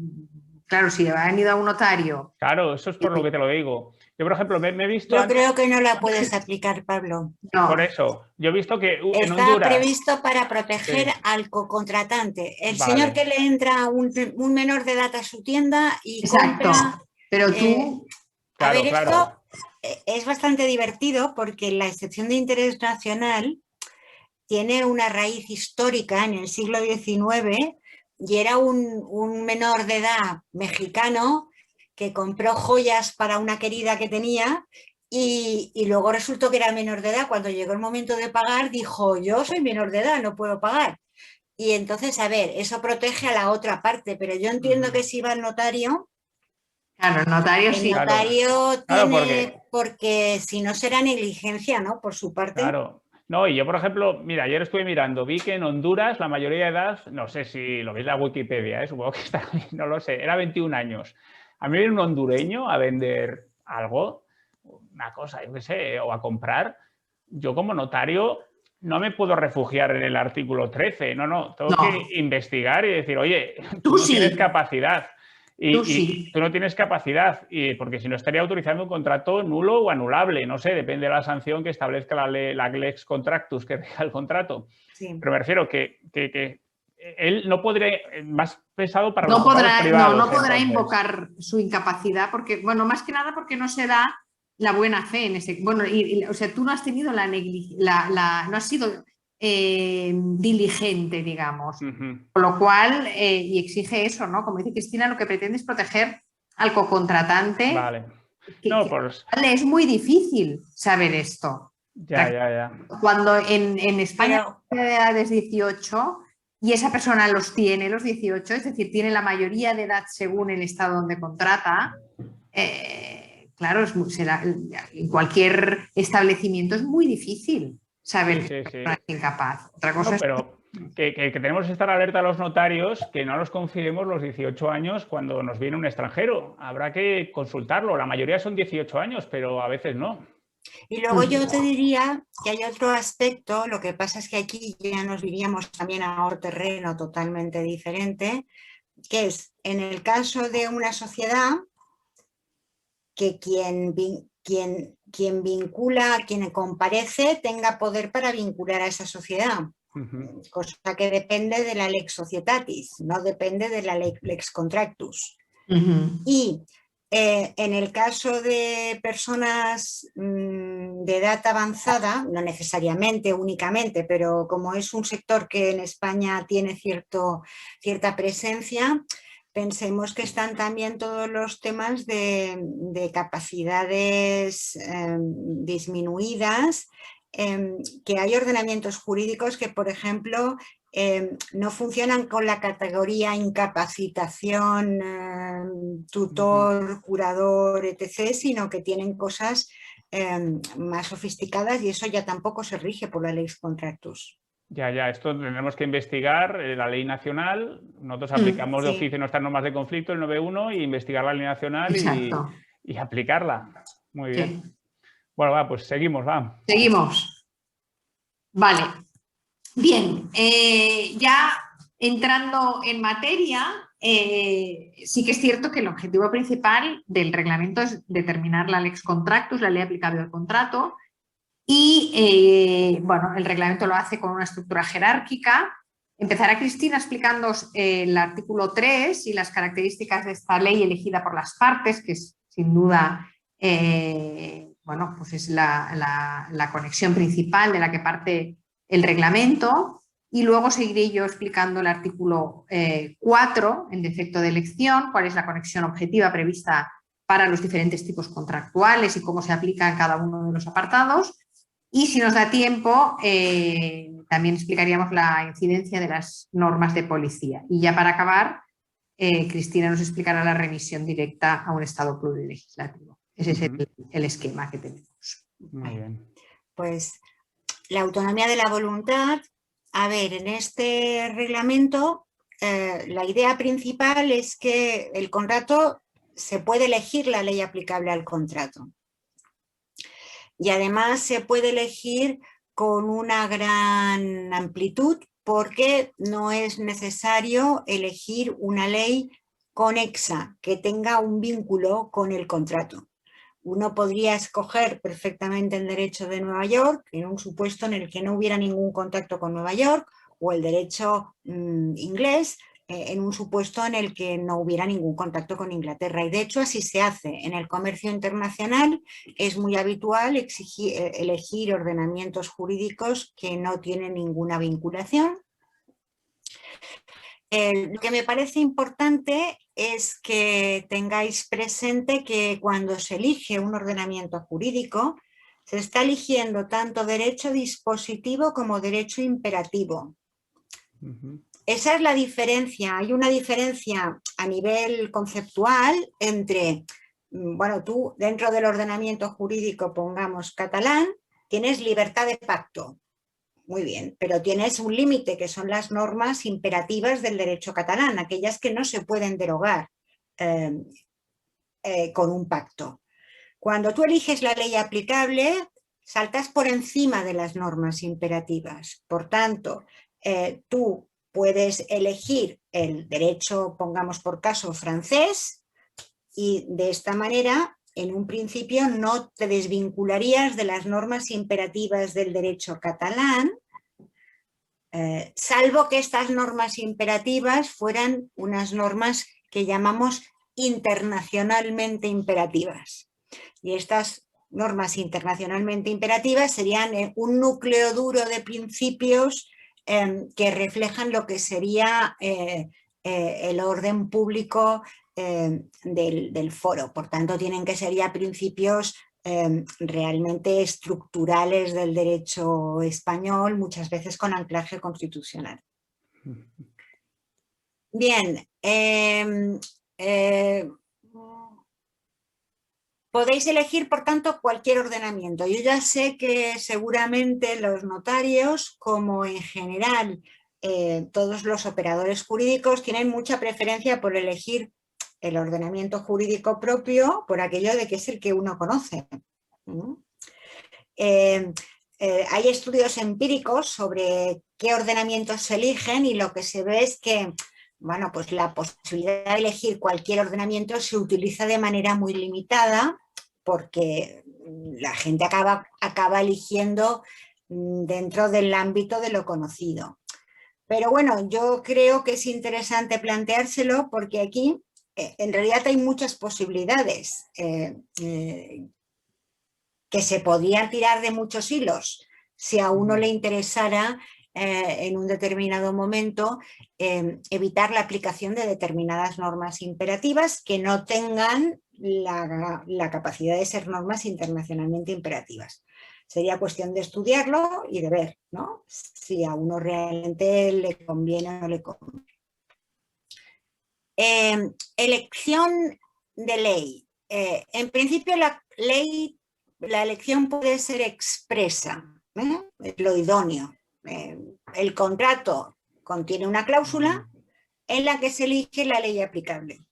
claro, si han ido a un notario... Claro, eso es por lo que te lo digo. Yo, por ejemplo, me he visto... Yo creo que no la puedes aplicar, Pablo. No. Por eso, yo he visto que en está Honduras... previsto para proteger al cocontratante. El señor que le entra un menor de edad a su tienda y compra... Pero tú... Esto es bastante divertido porque la excepción de interés nacional tiene una raíz histórica en el siglo XIX y era un menor de edad mexicano que compró joyas para una querida que tenía y luego resultó que era menor de edad. Cuando llegó el momento de pagar dijo: yo soy menor de edad, no puedo pagar. Y entonces, a ver, eso protege a la otra parte, pero yo entiendo que si va al notario... Claro, el notario sí. El notario tiene, porque si no será negligencia, ¿no? Por su parte. Claro. No, y yo, por ejemplo, mira, ayer estuve mirando, vi que en Honduras la mayoría de edad, no sé si lo veis en la Wikipedia, supongo que está bien, no lo sé, era 21 años. A mí viene un hondureño a vender algo, una cosa, yo qué sé, o a comprar. Yo como notario no me puedo refugiar en el artículo 13, no, tengo que investigar y decir, oye, tú no tienes capacidad. Y tú no tienes capacidad, porque si no estaría autorizando un contrato nulo o anulable, no sé, depende de la sanción que establezca la lex contractus que rija el contrato. Sí. Pero me refiero que él no podría, más pesado para los privados. No podrá invocar su incapacidad, porque, bueno, más que nada porque no se da la buena fe en ese... Bueno, o sea, tú no has tenido no has sido diligente, digamos. Con lo cual, y exige eso, ¿no? Como dice Cristina, lo que pretende es proteger al cocontratante. Vale. Es muy difícil saber esto. Ya. Cuando en España la edad es 18... y esa persona los tiene, los 18, es decir, tiene la mayoría de edad según el estado donde contrata, claro, en cualquier establecimiento es muy difícil saber que es incapaz. Otra cosa que tenemos que estar alerta a los notarios, que no los confiemos los 18 años cuando nos viene un extranjero. Habrá que consultarlo. La mayoría son 18 años, pero a veces no. Y luego yo te diría que hay otro aspecto, lo que pasa es que aquí ya nos iríamos también a otro terreno totalmente diferente, que es en el caso de una sociedad que quien vincula, quien comparece, tenga poder para vincular a esa sociedad. Cosa que depende de la lex societatis, no depende de la lex contractus. Y en el caso de personas de edad avanzada, no necesariamente, únicamente, pero como es un sector que en España tiene cierta presencia, pensemos que están también todos los temas de capacidades disminuidas, que hay ordenamientos jurídicos que, por ejemplo, no funcionan con la categoría incapacitación, tutor, curador, etc., sino que tienen cosas más sofisticadas y eso ya tampoco se rige por la lex contractus. Ya, esto tendremos que investigar la ley nacional. Nosotros aplicamos de oficio nuestras normas de conflicto, el 9.1, y investigar la ley nacional y aplicarla. Muy bien. Sí. Bueno, va, pues seguimos, va. Seguimos. Vale. Bien, ya entrando en materia, sí que es cierto que el objetivo principal del reglamento es determinar la lex contractus, la ley aplicable al contrato, y bueno, el reglamento lo hace con una estructura jerárquica. Empezará Cristina explicándoos el artículo 3 y las características de esta ley elegida por las partes, que es sin duda bueno, pues es la conexión principal de la que parte el reglamento, y luego seguiré yo explicando el artículo 4 en defecto de elección, cuál es la conexión objetiva prevista para los diferentes tipos contractuales y cómo se aplica en cada uno de los apartados. Y si nos da tiempo, también explicaríamos la incidencia de las normas de policía. Y ya para acabar, Cristina nos explicará la remisión directa a un estado plurilegislativo. Ese es el esquema que tenemos. Muy bien. Pues la autonomía de la voluntad. A ver, en este reglamento la idea principal es que el contrato se puede elegir la ley aplicable al contrato. Y además se puede elegir con una gran amplitud porque no es necesario elegir una ley conexa que tenga un vínculo con el contrato. Uno podría escoger perfectamente el derecho de Nueva York en un supuesto en el que no hubiera ningún contacto con Nueva York, o el derecho inglés en un supuesto en el que no hubiera ningún contacto con Inglaterra. Y de hecho así se hace. En el comercio internacional es muy habitual elegir ordenamientos jurídicos que no tienen ninguna vinculación. Lo que me parece importante es que tengáis presente que cuando se elige un ordenamiento jurídico, se está eligiendo tanto derecho dispositivo como derecho imperativo. Esa es la diferencia. Hay una diferencia a nivel conceptual entre, bueno, tú dentro del ordenamiento jurídico, pongamos catalán, tienes libertad de pacto. Muy bien, pero tienes un límite que son las normas imperativas del derecho catalán, aquellas que no se pueden derogar con un pacto. Cuando tú eliges la ley aplicable, saltas por encima de las normas imperativas. Por tanto, tú puedes elegir el derecho, pongamos por caso, francés, y de esta manera, en un principio, no te desvincularías de las normas imperativas del derecho catalán, salvo que estas normas imperativas fueran unas normas que llamamos internacionalmente imperativas. Y estas normas internacionalmente imperativas serían un núcleo duro de principios que reflejan lo que sería el orden público del foro. Por tanto, tienen que ser ya principios realmente estructurales del derecho español, muchas veces con anclaje constitucional. Bien, podéis elegir, por tanto, cualquier ordenamiento. Yo ya sé que seguramente los notarios, como en general todos los operadores jurídicos tienen mucha preferencia por elegir el ordenamiento jurídico propio por aquello de que es el que uno conoce. Hay estudios empíricos sobre qué ordenamientos se eligen y lo que se ve es que, bueno, pues la posibilidad de elegir cualquier ordenamiento se utiliza de manera muy limitada porque la gente acaba eligiendo dentro del ámbito de lo conocido. Pero bueno, yo creo que es interesante planteárselo porque aquí en realidad hay muchas posibilidades que se podían tirar de muchos hilos si a uno le interesara en un determinado momento evitar la aplicación de determinadas normas imperativas que no tengan la capacidad de ser normas internacionalmente imperativas. Sería cuestión de estudiarlo y de ver, ¿no?, si a uno realmente le conviene o no le conviene. Elección de ley. En principio la elección puede ser expresa, es lo idóneo. El contrato contiene una cláusula en la que se elige la ley aplicable.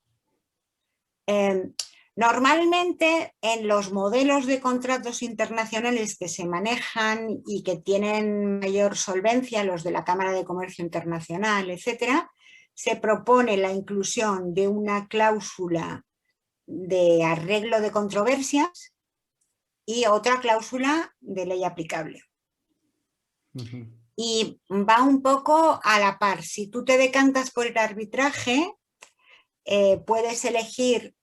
Normalmente en los modelos de contratos internacionales que se manejan y que tienen mayor solvencia, los de la Cámara de Comercio Internacional, etcétera, se propone la inclusión de una cláusula de arreglo de controversias y otra cláusula de ley aplicable. Y va un poco a la par. Si tú te decantas por el arbitraje, puedes elegir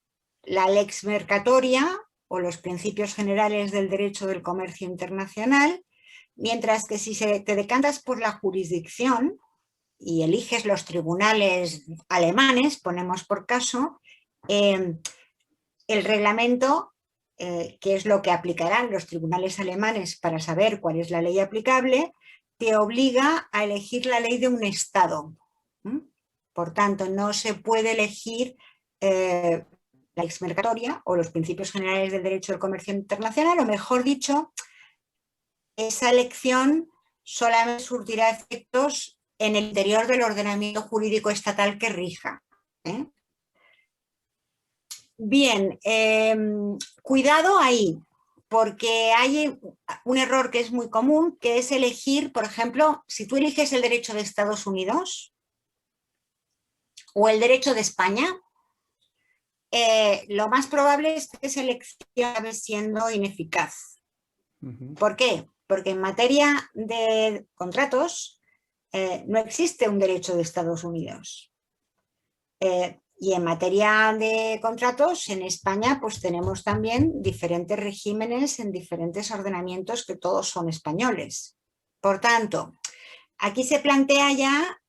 la lex mercatoria o los principios generales del derecho del comercio internacional, mientras que si te decantas por la jurisdicción y eliges los tribunales alemanes, ponemos por caso, el reglamento, que es lo que aplicarán los tribunales alemanes para saber cuál es la ley aplicable, te obliga a elegir la ley de un Estado. Por tanto, no se puede elegir la lex mercatoria o los principios generales del derecho del comercio internacional, o mejor dicho, esa elección solamente surtirá efectos en el interior del ordenamiento jurídico estatal que rija. Bien, cuidado ahí, porque hay un error que es muy común, que es elegir, por ejemplo, si tú eliges el derecho de Estados Unidos o el derecho de España, lo más probable es que esa elección acabe siendo ineficaz. ¿Por qué? Porque en materia de contratos no existe un derecho de Estados Unidos. Y en materia de contratos, en España, pues tenemos también diferentes regímenes en diferentes ordenamientos que todos son españoles. Por tanto, aquí se plantea ya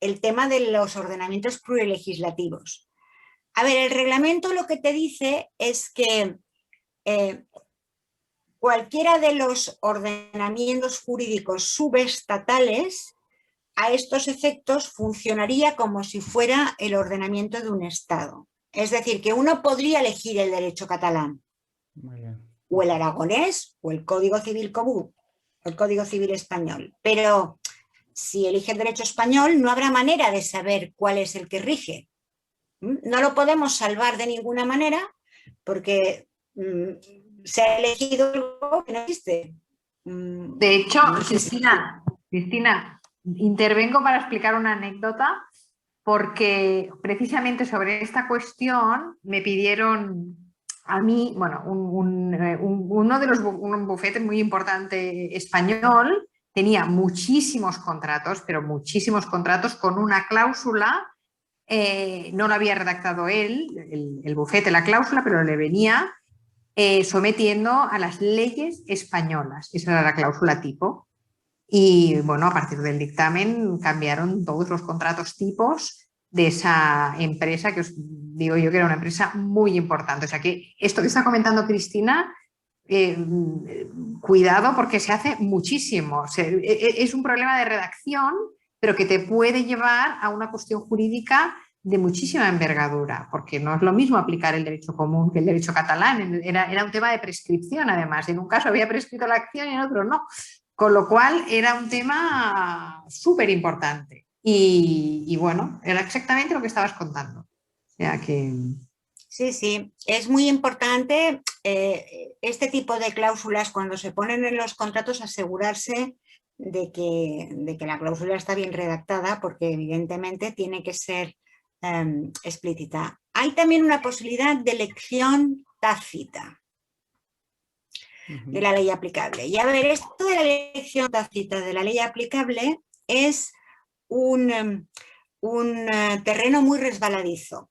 el tema de los ordenamientos plurilegislativos. A ver, el reglamento lo que te dice es que cualquiera de los ordenamientos jurídicos subestatales a estos efectos funcionaría como si fuera el ordenamiento de un Estado. Es decir, que uno podría elegir el derecho catalán, o el aragonés, o el Código Civil común, o el Código Civil español. Pero si elige el derecho español, no habrá manera de saber cuál es el que rige. No lo podemos salvar de ninguna manera porque se ha elegido algo que no existe. De hecho, Cristina, intervengo para explicar una anécdota porque precisamente sobre esta cuestión me pidieron a mí, bueno, un bufete muy importante español tenía muchísimos contratos, pero muchísimos contratos con una cláusula. No lo había redactado él, el bufete, la cláusula, pero le venía sometiendo a las leyes españolas. Esa era la cláusula tipo. Y bueno, a partir del dictamen cambiaron todos los contratos tipos de esa empresa, que os digo yo que era una empresa muy importante. O sea que esto que está comentando Cristina, cuidado porque se hace muchísimo. Es un problema de redacción, pero que te puede llevar a una cuestión jurídica de muchísima envergadura, porque no es lo mismo aplicar el derecho común que el derecho catalán. Era un tema de prescripción, además. En un caso había prescrito la acción y en otro no. Con lo cual era un tema súper importante. Y bueno, era exactamente lo que estabas contando. O sea que... Sí, sí, es muy importante este tipo de cláusulas cuando se ponen en los contratos, asegurarse de que la cláusula está bien redactada, porque evidentemente tiene que ser explícita. Hay también una posibilidad de elección tácita de la ley aplicable. Y a ver, esto de la elección tácita de la ley aplicable es un terreno muy resbaladizo.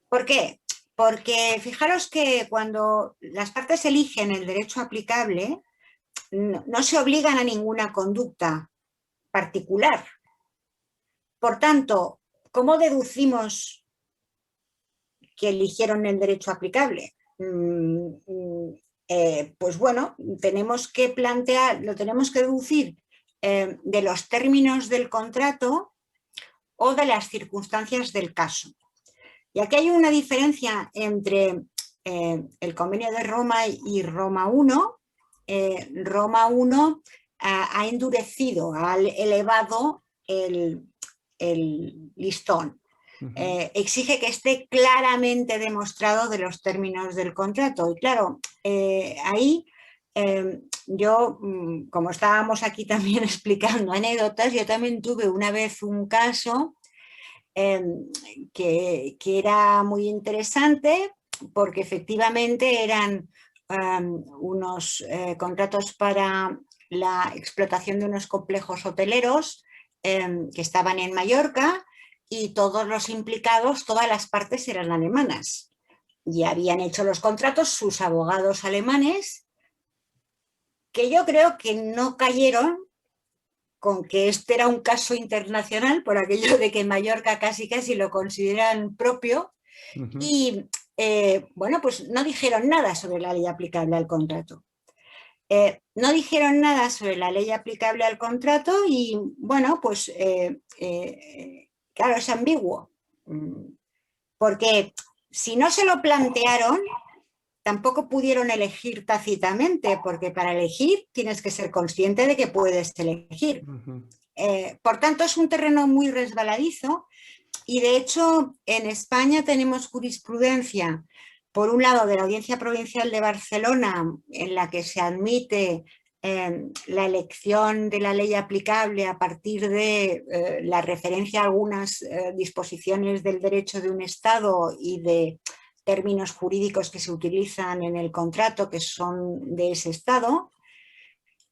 ¿Por qué? Porque fijaros que cuando las partes eligen el derecho aplicable, no se obligan a ninguna conducta particular. Por tanto, ¿cómo deducimos que eligieron el derecho aplicable? Pues bueno, tenemos que lo tenemos que deducir de los términos del contrato o de las circunstancias del caso. Y aquí hay una diferencia entre el Convenio de Roma y Roma I. Roma I ha endurecido, ha elevado el listón. Exige que esté claramente demostrado de los términos del contrato. Y claro, ahí yo, como estábamos aquí también explicando anécdotas, yo también tuve una vez un caso que era muy interesante, porque efectivamente eran unos contratos para la explotación de unos complejos hoteleros que estaban en Mallorca, y todos los implicados, todas las partes eran alemanas y habían hecho los contratos sus abogados alemanes, que yo creo que no cayeron con que este era un caso internacional, por aquello de que Mallorca casi lo consideran propio. Y bueno, pues no dijeron nada sobre la ley aplicable al contrato. No dijeron nada sobre la ley aplicable al contrato y bueno, pues claro, es ambiguo. Porque si no se lo plantearon, tampoco pudieron elegir tácitamente, porque para elegir tienes que ser consciente de que puedes elegir. Por tanto, es un terreno muy resbaladizo, y de hecho en España tenemos jurisprudencia, por un lado de la Audiencia Provincial de Barcelona, en la que se admite la elección de la ley aplicable a partir de la referencia a algunas disposiciones del derecho de un Estado y de términos jurídicos que se utilizan en el contrato que son de ese Estado.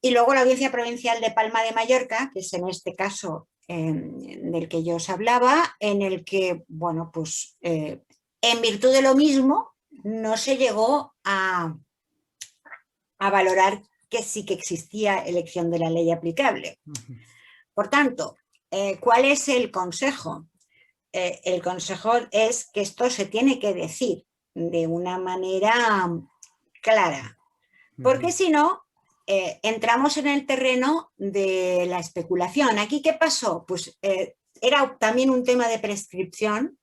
Y luego la Audiencia Provincial de Palma de Mallorca, que es en este caso del que yo os hablaba, en el que, bueno, pues en virtud de lo mismo, no se llegó a valorar que sí que existía elección de la ley aplicable. Por tanto, ¿cuál es el consejo? El consejo es que esto se tiene que decir de una manera clara, porque si no, entramos en el terreno de la especulación. ¿Aquí qué pasó? Pues era también un tema de prescripción.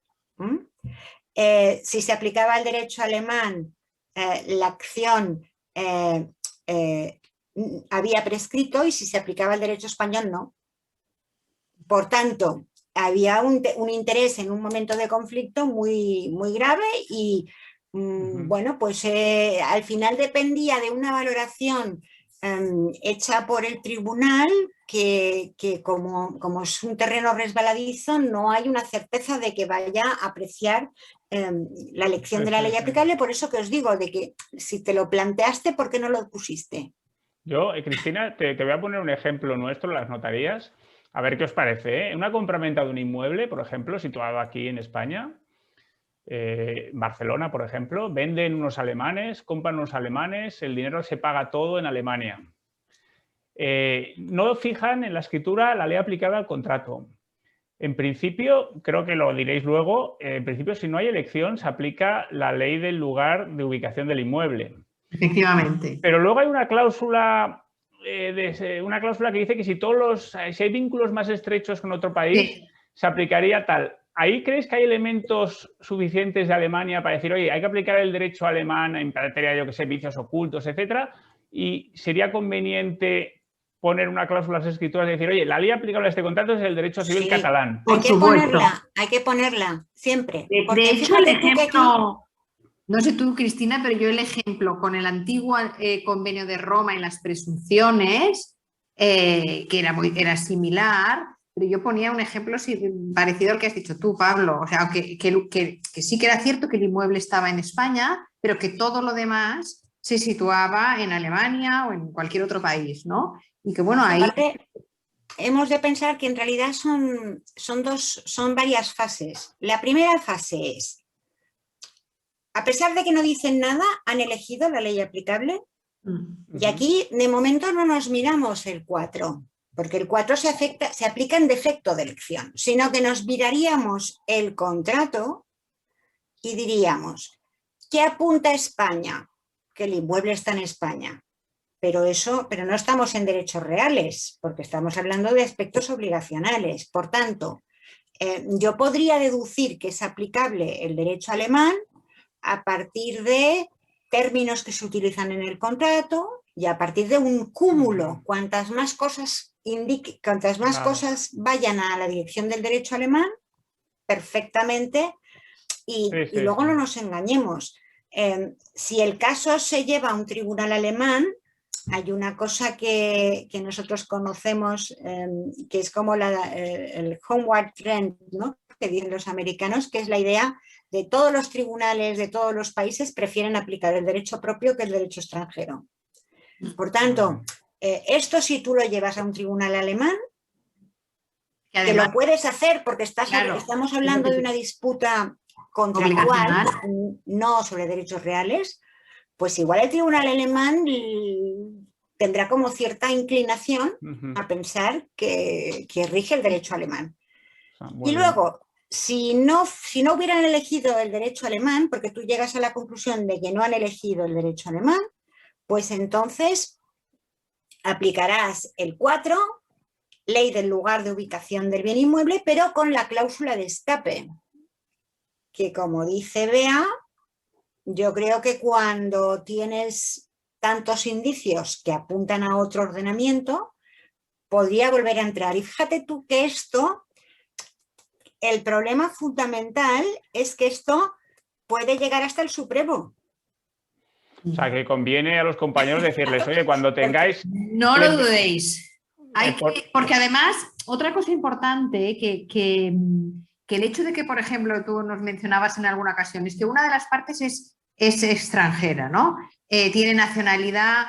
Si se aplicaba el derecho alemán, la acción había prescrito, y si se aplicaba el derecho español, no. Por tanto, había un interés en un momento de conflicto muy, muy grave y bueno, pues al final dependía de una valoración hecha por el tribunal que como es un terreno resbaladizo, no hay una certeza de que vaya a apreciar la elección de la ley aplicable. Por eso que os digo, de que si te lo planteaste, ¿por qué no lo pusiste? Yo, Cristina, te voy a poner un ejemplo nuestro, las notarías, a ver qué os parece. Una compraventa de un inmueble, por ejemplo, situado aquí en España, Barcelona, por ejemplo, venden unos alemanes, compran unos alemanes, el dinero se paga todo en Alemania. No fijan en la escritura la ley aplicable al contrato. En principio, creo que lo diréis luego, en principio, si no hay elección, se aplica la ley del lugar de ubicación del inmueble. Efectivamente. Pero luego hay una cláusula que dice que si hay vínculos más estrechos con otro país, sí, se aplicaría tal. ¿Ahí crees que hay elementos suficientes de Alemania para decir, oye, hay que aplicar el derecho alemán en materia de, yo que sé, vicios ocultos, etcétera? y sería conveniente poner una cláusula en las escrituras y decir, oye, la ley aplicable a este contrato es el derecho civil catalán. Por supuesto. Hay que ponerla, siempre. De hecho, el ejemplo, no sé tú, Cristina, pero yo el ejemplo con el antiguo convenio de Roma y las presunciones, que era similar, pero yo ponía un ejemplo parecido al que has dicho tú, Pablo. O sea, que sí que era cierto que el inmueble estaba en España, pero que todo lo demás se situaba en Alemania o en cualquier otro país, ¿no? Y que bueno, ahí... Aparte, hemos de pensar que en realidad son varias fases. La primera fase es, a pesar de que no dicen nada, han elegido la ley aplicable. Y aquí, de momento, no nos miramos el 4, porque el 4 se aplica en defecto de elección, sino que nos miraríamos el contrato y diríamos, ¿qué apunta España? Que el inmueble está en España. Pero no estamos en derechos reales, porque estamos hablando de aspectos obligacionales. Por tanto, yo podría deducir que es aplicable el derecho alemán a partir de términos que se utilizan en el contrato y a partir de un cúmulo. Cuantas más cosas cosas vayan a la dirección del derecho alemán, perfectamente. Y luego no nos engañemos. Si el caso se lleva a un tribunal alemán, hay una cosa que nosotros conocemos, que es como el homeward trend, ¿no?, que dicen los americanos, que es la idea de todos los tribunales de todos los países prefieren aplicar el derecho propio que el derecho extranjero. Por tanto, esto si tú lo llevas a un tribunal alemán, que lo puedes hacer porque estamos hablando de una disputa contractual, no sobre derechos reales, pues igual el tribunal alemán tendrá como cierta inclinación a pensar que rige el derecho alemán. Y luego, si no hubieran elegido el derecho alemán, porque tú llegas a la conclusión de que no han elegido el derecho alemán, pues entonces aplicarás el 4, ley del lugar de ubicación del bien inmueble, pero con la cláusula de escape, que como dice Bea, yo creo que cuando tienes tantos indicios que apuntan a otro ordenamiento, podría volver a entrar. Y fíjate tú que el problema fundamental es que esto puede llegar hasta el Supremo. O sea, que conviene a los compañeros decirles, oye, cuando tengáis... No lo dudéis. Porque además, otra cosa importante, que el hecho de que, por ejemplo, tú nos mencionabas en alguna ocasión, es que una de las partes es extranjera, ¿no? Tiene nacionalidad,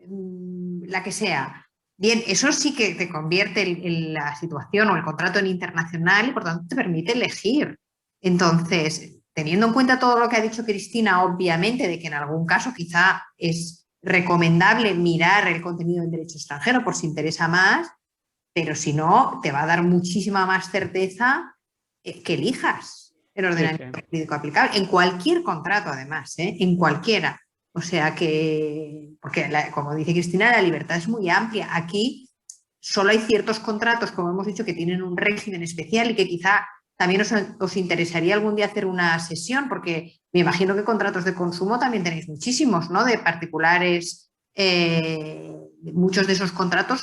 la que sea. Bien, eso sí que te convierte la situación o el contrato en internacional y por tanto te permite elegir. Entonces, teniendo en cuenta todo lo que ha dicho Cristina, obviamente, de que en algún caso quizá es recomendable mirar el contenido en derecho extranjero por si interesa más, pero si no, te va a dar muchísima más certeza que elijas el ordenamiento jurídico aplicable, en cualquier contrato además, en cualquiera. O sea que, porque como dice Cristina, la libertad es muy amplia. Aquí solo hay ciertos contratos, como hemos dicho, que tienen un régimen especial y que quizá también os interesaría algún día hacer una sesión, porque me imagino que contratos de consumo también tenéis muchísimos, ¿no? De particulares. Muchos de esos contratos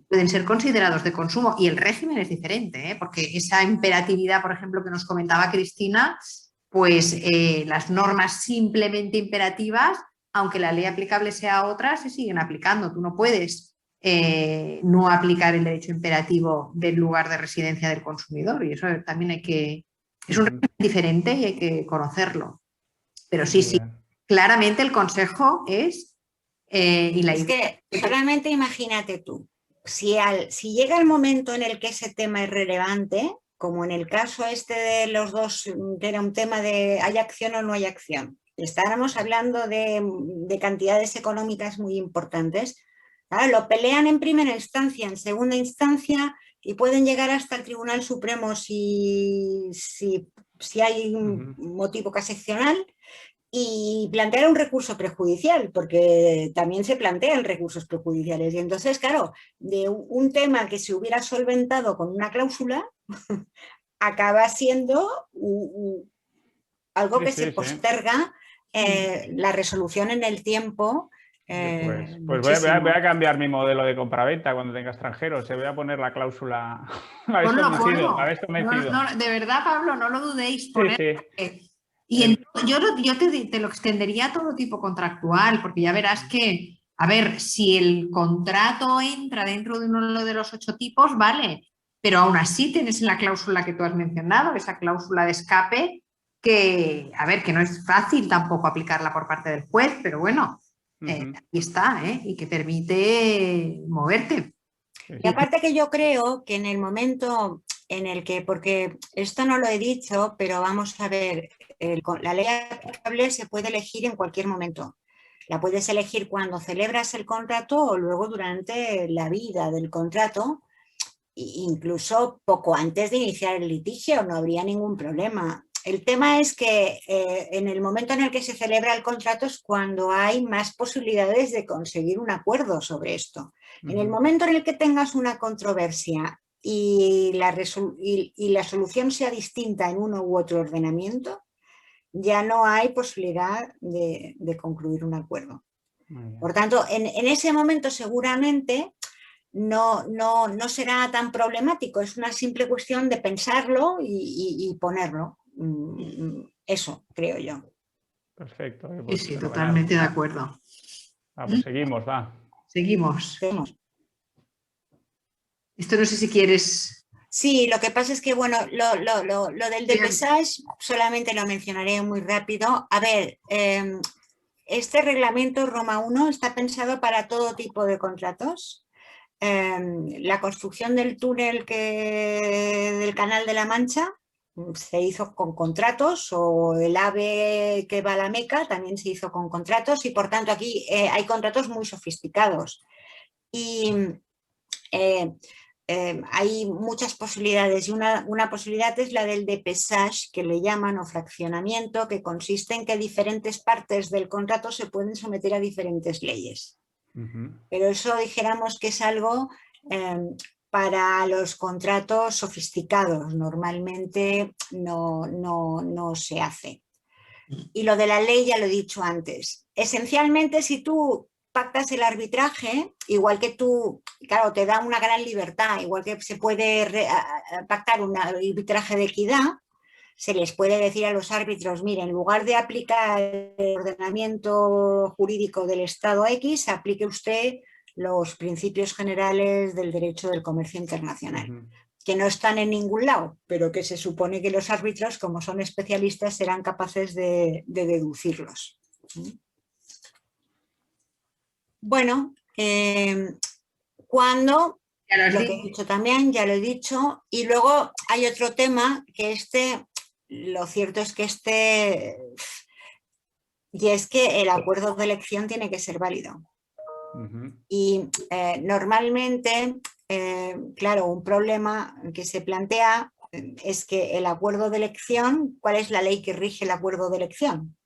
pueden ser considerados de consumo y el régimen es diferente, porque esa imperatividad, por ejemplo, que nos comentaba Cristina, pues las normas simplemente imperativas, aunque la ley aplicable sea otra, se siguen aplicando. Tú no puedes no aplicar el derecho imperativo del lugar de residencia del consumidor y eso también es un régimen diferente y hay que conocerlo. Pero sí, claramente el consejo es... es que realmente imagínate tú, si llega el momento en el que ese tema es relevante, como en el caso este de los dos, que era un tema de hay acción o no hay acción, estábamos hablando de cantidades económicas muy importantes, claro, lo pelean en primera instancia, en segunda instancia y pueden llegar hasta el Tribunal Supremo si hay un motivo casacional, y plantear un recurso prejudicial, porque también se plantean recursos prejudiciales. Y entonces, claro, de un tema que se hubiera solventado con una cláusula, acaba siendo algo que se posterga la resolución en el tiempo Pues voy a cambiar mi modelo de compraventa cuando tenga extranjeros. Se voy a poner la cláusula. Me habéis convencido, me habéis convencido. De verdad, Pablo, no lo dudéis. Sí. Y yo te lo extendería a todo tipo contractual, porque ya verás que, a ver, si el contrato entra dentro de uno de los 8 tipos, vale, pero aún así tienes la cláusula que tú has mencionado, esa cláusula de escape, que, a ver, que no es fácil tampoco aplicarla por parte del juez, pero bueno. Ahí está, y que permite moverte. Y aparte que yo creo que en el momento en el que, porque esto no lo he dicho, pero vamos a ver, la ley aplicable se puede elegir en cualquier momento. La puedes elegir cuando celebras el contrato o luego durante la vida del contrato, incluso poco antes de iniciar el litigio, no habría ningún problema. El tema es que en el momento en el que se celebra el contrato es cuando hay más posibilidades de conseguir un acuerdo sobre esto. En el momento en el que tengas una controversia y la solución sea distinta en uno u otro ordenamiento, ya no hay posibilidad de concluir un acuerdo. Por tanto, en ese momento seguramente no será tan problemático, es una simple cuestión de pensarlo y ponerlo. Eso creo yo. Perfecto. Pues sí, totalmente de acuerdo. Pues seguimos, va. Seguimos. Esto no sé si quieres... Sí, lo que pasa es que, bueno, lo del dépesage solamente lo mencionaré muy rápido. A ver, este reglamento Roma 1 está pensado para todo tipo de contratos. La construcción del túnel del Canal de la Mancha se hizo con contratos, o el AVE que va a la Meca también se hizo con contratos, y por tanto aquí hay contratos muy sofisticados. Y hay muchas posibilidades, y una posibilidad es la del dépesage, que le llaman, o fraccionamiento, que consiste en que diferentes partes del contrato se pueden someter a diferentes leyes. Pero eso dijéramos que es algo para los contratos sofisticados, normalmente no se hace. Y lo de la ley ya lo he dicho antes. Esencialmente, si tú pactas el arbitraje, igual que tú, claro, te da una gran libertad, igual que se puede pactar un arbitraje de equidad, se les puede decir a los árbitros, mire, en lugar de aplicar el ordenamiento jurídico del Estado X, aplique usted los principios generales del derecho del comercio internacional, que no están en ningún lado, pero que se supone que los árbitros, como son especialistas, serán capaces de deducirlos. Bueno, cuando, lo que he dicho también, ya lo he dicho, y luego hay otro tema que lo cierto es que y es que el acuerdo de elección tiene que ser válido. Y normalmente, claro, un problema que se plantea es que el acuerdo de elección, ¿cuál es la ley que rige el acuerdo de elección?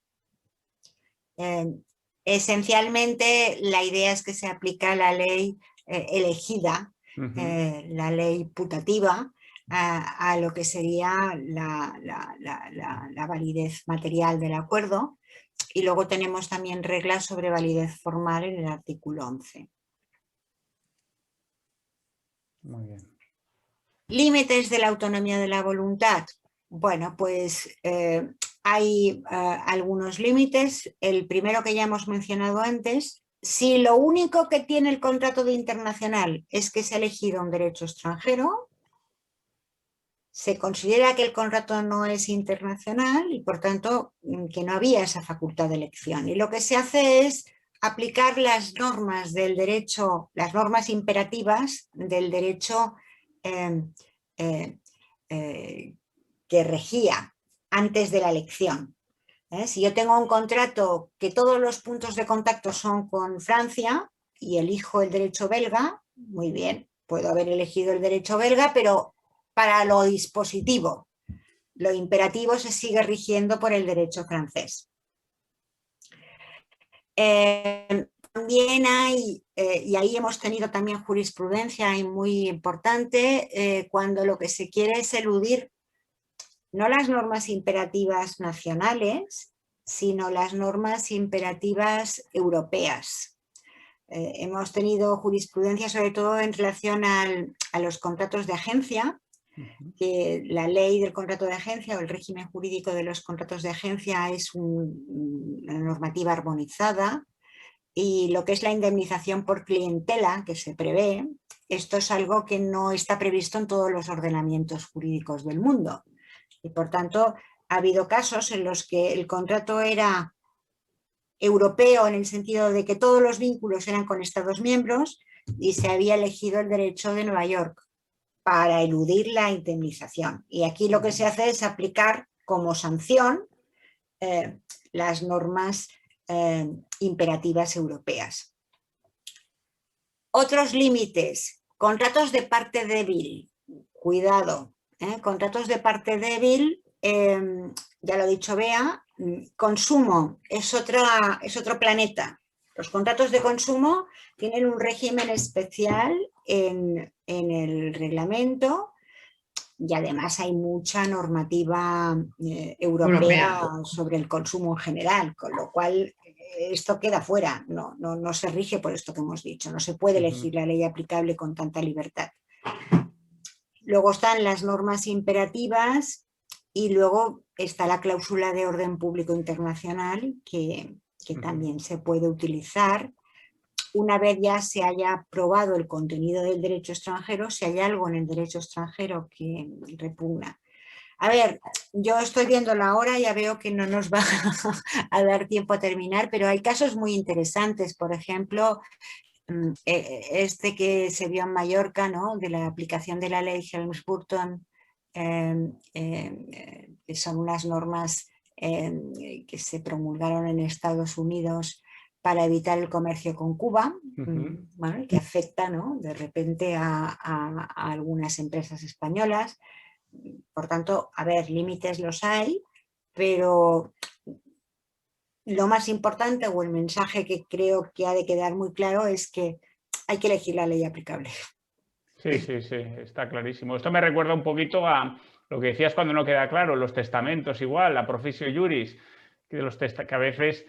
Esencialmente, la idea es que se aplica la ley elegida, la ley putativa, a lo que sería la validez material del acuerdo, y luego tenemos también reglas sobre validez formal en el artículo 11. Muy bien. Límites de la autonomía de la voluntad. Bueno, pues hay algunos límites. El primero que ya hemos mencionado antes: si lo único que tiene el contrato de internacional es que se ha elegido un derecho extranjero, se considera que el contrato no es internacional y por tanto que no había esa facultad de elección. Y lo que se hace es aplicar las normas del derecho, las normas imperativas del derecho que regía antes de la elección. Si yo tengo un contrato que todos los puntos de contacto son con Francia y elijo el derecho belga, muy bien, puedo haber elegido el derecho belga, pero para lo dispositivo, lo imperativo se sigue rigiendo por el derecho francés. También hay, y ahí hemos tenido también jurisprudencia muy importante, cuando lo que se quiere es eludir no las normas imperativas nacionales, sino las normas imperativas europeas. hemos tenido jurisprudencia sobre todo en relación a los contratos de agencia, que la ley del contrato de agencia o el régimen jurídico de los contratos de agencia es una normativa armonizada, y lo que es la indemnización por clientela que se prevé, esto es algo que no está previsto en todos los ordenamientos jurídicos del mundo. Y por tanto, ha habido casos en los que el contrato era europeo en el sentido de que todos los vínculos eran con Estados miembros y se había elegido el derecho de Nueva York para eludir la indemnización. Y aquí lo que se hace es aplicar como sanción las normas imperativas europeas. Otros límites, contratos de parte débil, cuidado, contratos de parte débil, ya lo ha dicho Bea, consumo es otro planeta. Los contratos de consumo tienen un régimen especial en el reglamento y además hay mucha normativa europea sobre el consumo en general, con lo cual esto queda fuera, no se rige por esto que hemos dicho, no se puede elegir la ley aplicable con tanta libertad. Luego están las normas imperativas y luego está la cláusula de orden público internacional que también se puede utilizar una vez ya se haya probado el contenido del derecho extranjero, si hay algo en el derecho extranjero que repugna. A ver, yo estoy viendo la hora, ya veo que no nos va a dar tiempo a terminar, pero hay casos muy interesantes, por ejemplo, este que se vio en Mallorca, ¿no? De la aplicación de la ley Helms-Burton, que son unas normas que se promulgaron en Estados Unidos para evitar el comercio con Cuba, bueno, que afecta, ¿no? De repente a algunas empresas españolas. Por tanto, a ver, límites los hay, pero lo más importante o el mensaje que creo que ha de quedar muy claro es que hay que elegir la ley aplicable. Sí, sí, sí, está clarísimo. Esto me recuerda un poquito a lo que decías cuando no queda claro, los testamentos igual, la proficio juris, que a veces,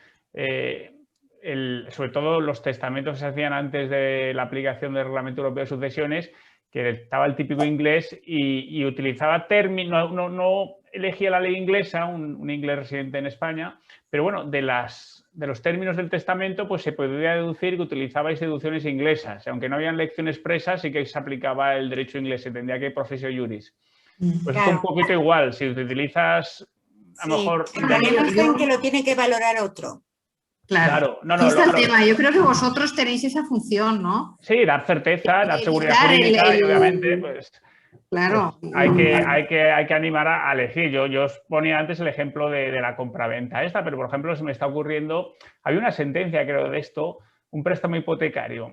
sobre todo los testamentos que se hacían antes de la aplicación del Reglamento Europeo de Sucesiones, que estaba el típico inglés y utilizaba términos, no elegía la ley inglesa, un inglés residente en España, pero bueno, de los términos del testamento pues se podía deducir que utilizabais deducciones inglesas, aunque no habían lección expresa, sí que se aplicaba el derecho inglés, se entendía que profesio juris. Pues claro. es un poquito igual, si utilizas a lo mejor... El problema está en que lo tiene que valorar otro. Claro, no, aquí está el tema. Yo creo que vosotros tenéis esa función, ¿no? Sí, dar certeza, dar seguridad jurídica y obviamente pues, claro. Pues hay que animar a elegir. Yo os ponía antes el ejemplo de la compraventa esta, pero por ejemplo se me está ocurriendo, hay una sentencia creo de esto, un préstamo hipotecario.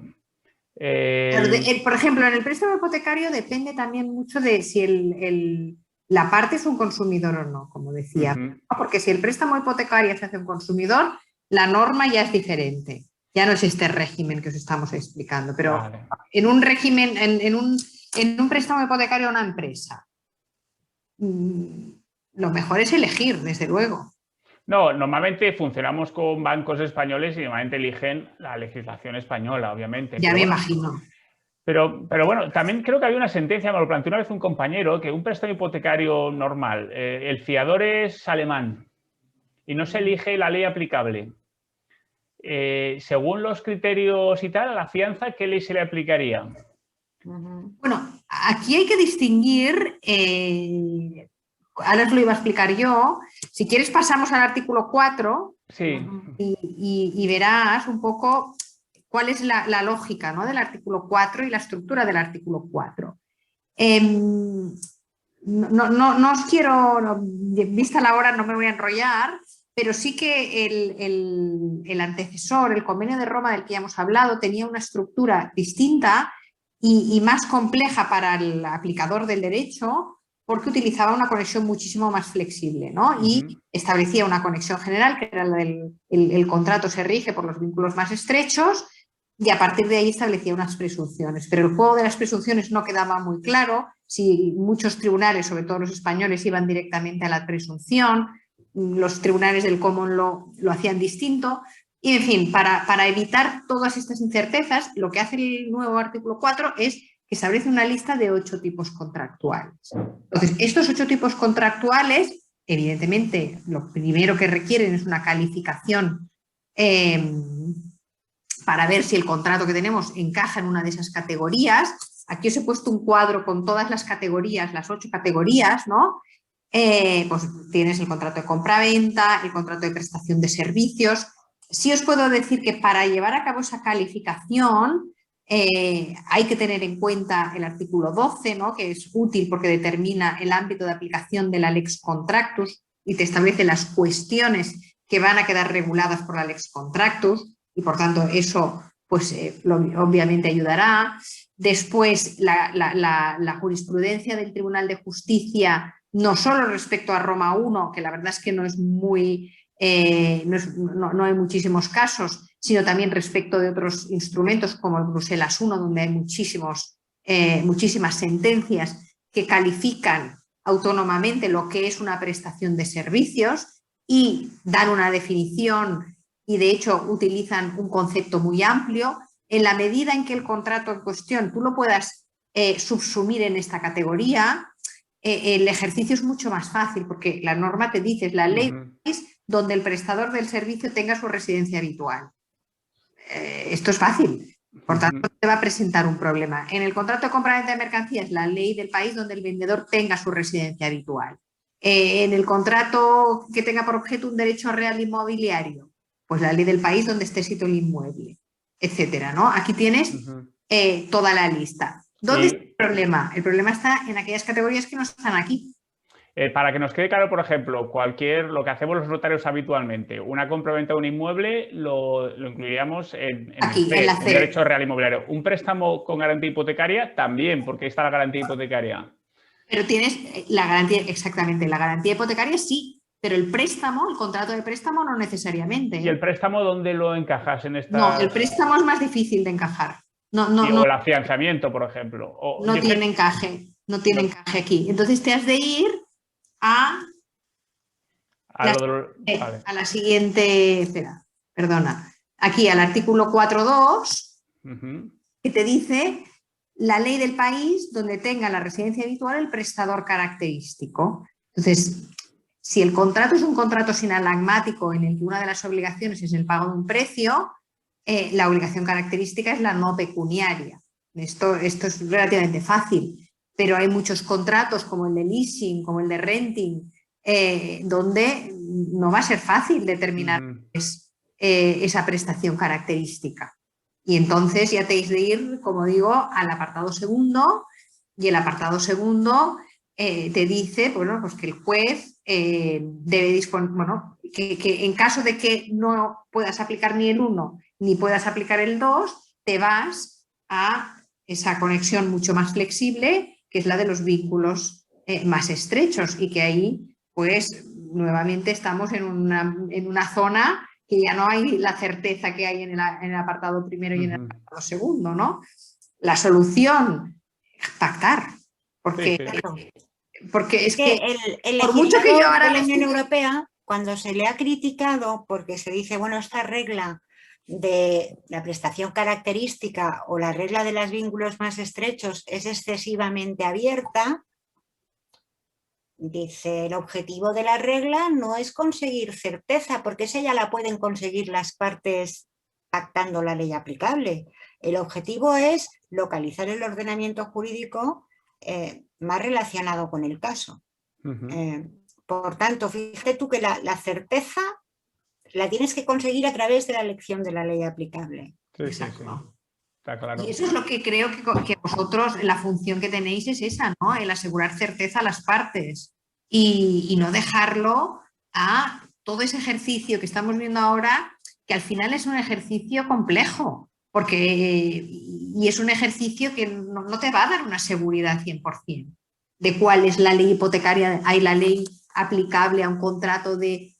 Por ejemplo, en el préstamo hipotecario depende también mucho de si la parte es un consumidor o no, como decía. Porque si el préstamo hipotecario se hace un consumidor, la norma ya es diferente. Ya no es este régimen que os estamos explicando, pero vale. En un régimen, en un préstamo hipotecario a una empresa, lo mejor es elegir, desde luego. No, normalmente funcionamos con bancos españoles y normalmente eligen la legislación española, obviamente. Ya me imagino. Pero bueno, también creo que había una sentencia, me lo planteó una vez un compañero, que un préstamo hipotecario normal, el fiador es alemán y no se elige la ley aplicable. Según los criterios y tal, a la fianza, ¿qué ley se le aplicaría? Bueno, aquí hay que distinguir, ahora os lo iba a explicar yo, si quieres pasamos al artículo 4 sí. y verás un poco cuál es la lógica, ¿no? Del artículo 4 y la estructura del artículo 4. No os quiero, vista la hora no me voy a enrollar, pero sí que el antecesor, el Convenio de Roma del que ya hemos hablado, tenía una estructura distinta y más compleja para el aplicador del derecho porque utilizaba una conexión muchísimo más flexible, ¿no? Y establecía una conexión general, que era el contrato se rige por los vínculos más estrechos y a partir de ahí establecía unas presunciones. Pero el juego de las presunciones no quedaba muy claro, si muchos tribunales, sobre todo los españoles, iban directamente a la presunción, los tribunales del Common Law lo hacían distinto. Y, en fin, para evitar todas estas incertezas, lo que hace el nuevo artículo 4 es que establece una lista de 8 tipos contractuales. Entonces, estos 8 tipos contractuales, evidentemente, lo primero que requieren es una calificación para ver si el contrato que tenemos encaja en una de esas categorías. Aquí os he puesto un cuadro con todas las categorías, las 8 categorías, ¿no? Pues tienes el contrato de compra-venta, el contrato de prestación de servicios. Sí os puedo decir que para llevar a cabo esa calificación hay que tener en cuenta el artículo 12, ¿no? Que es útil porque determina el ámbito de aplicación de la Lex Contractus y te establece las cuestiones que van a quedar reguladas por la Lex Contractus y por tanto eso pues, obviamente ayudará. Después la jurisprudencia del Tribunal de Justicia, no solo respecto a Roma I, que la verdad es que no es muy... no hay muchísimos casos, sino también respecto de otros instrumentos como el Bruselas I, donde hay muchísimas sentencias que califican autónomamente lo que es una prestación de servicios y dan una definición y de hecho utilizan un concepto muy amplio. En la medida en que el contrato en cuestión tú lo puedas subsumir en esta categoría, el ejercicio es mucho más fácil porque la norma te dice, es la ley donde el prestador del servicio tenga su residencia habitual. Esto es fácil, por tanto no te va a presentar un problema. En el contrato de compra-venta de mercancías, la ley del país donde el vendedor tenga su residencia habitual. En el contrato que tenga por objeto un derecho real inmobiliario, pues la ley del país donde esté situado el inmueble, etcétera, ¿no? Aquí tienes toda la lista. ¿Dónde está el problema? El problema está en aquellas categorías que no están aquí. Para que nos quede claro, por ejemplo, lo que hacemos los notarios habitualmente, una compraventa de un inmueble lo incluiríamos en aquí, el en derecho real inmobiliario. Un préstamo con garantía hipotecaria también, porque ahí está la garantía hipotecaria. Pero tienes la garantía, exactamente, la garantía hipotecaria sí, pero el préstamo, el contrato de préstamo no necesariamente. ¿Y el préstamo dónde lo encajas en esta? No, el préstamo es más difícil de encajar. No, o el afianzamiento, por ejemplo. No tiene encaje, no tiene encaje aquí. Entonces te has de ir a la siguiente, espera, perdona, aquí al artículo 4.2, que te dice la ley del país donde tenga la residencia habitual el prestador característico. Entonces, si el contrato es un contrato sinalagmático en el que una de las obligaciones es el pago de un precio, la obligación característica es la no pecuniaria. Esto es relativamente fácil, pero hay muchos contratos como el de leasing, como el de renting, donde no va a ser fácil determinar esa prestación característica. Y entonces ya tenéis de ir, como digo, al apartado segundo, y el apartado segundo te dice bueno, pues que el juez debe disponer, bueno, que en caso de que no puedas aplicar ni el 1 ni puedas aplicar el 2, te vas a esa conexión mucho más flexible, que es la de los vínculos más estrechos, y que ahí, pues, nuevamente estamos en una zona que ya no hay la certeza que hay en el apartado primero y en el apartado segundo, ¿no? La solución, pactar, porque es que el por mucho que yo ahora de la Unión Europea, cuando se le ha criticado porque se dice, bueno, esta regla de la prestación característica o la regla de los vínculos más estrechos es excesivamente abierta, dice, el objetivo de la regla no es conseguir certeza, porque esa ya la pueden conseguir las partes pactando la ley aplicable. El objetivo es localizar el ordenamiento jurídico más relacionado con el caso. Por tanto, fíjate tú que la certeza la tienes que conseguir a través de la elección de la ley aplicable. Sí, exacto. Sí. Está claro. Y eso es lo que creo que vosotros, la función que tenéis es esa, ¿no? El asegurar certeza a las partes y no dejarlo a todo ese ejercicio que estamos viendo ahora, que al final es un ejercicio complejo, y es un ejercicio que no te va a dar una seguridad 100% de cuál es la ley hipotecaria, hay la ley aplicable a un contrato de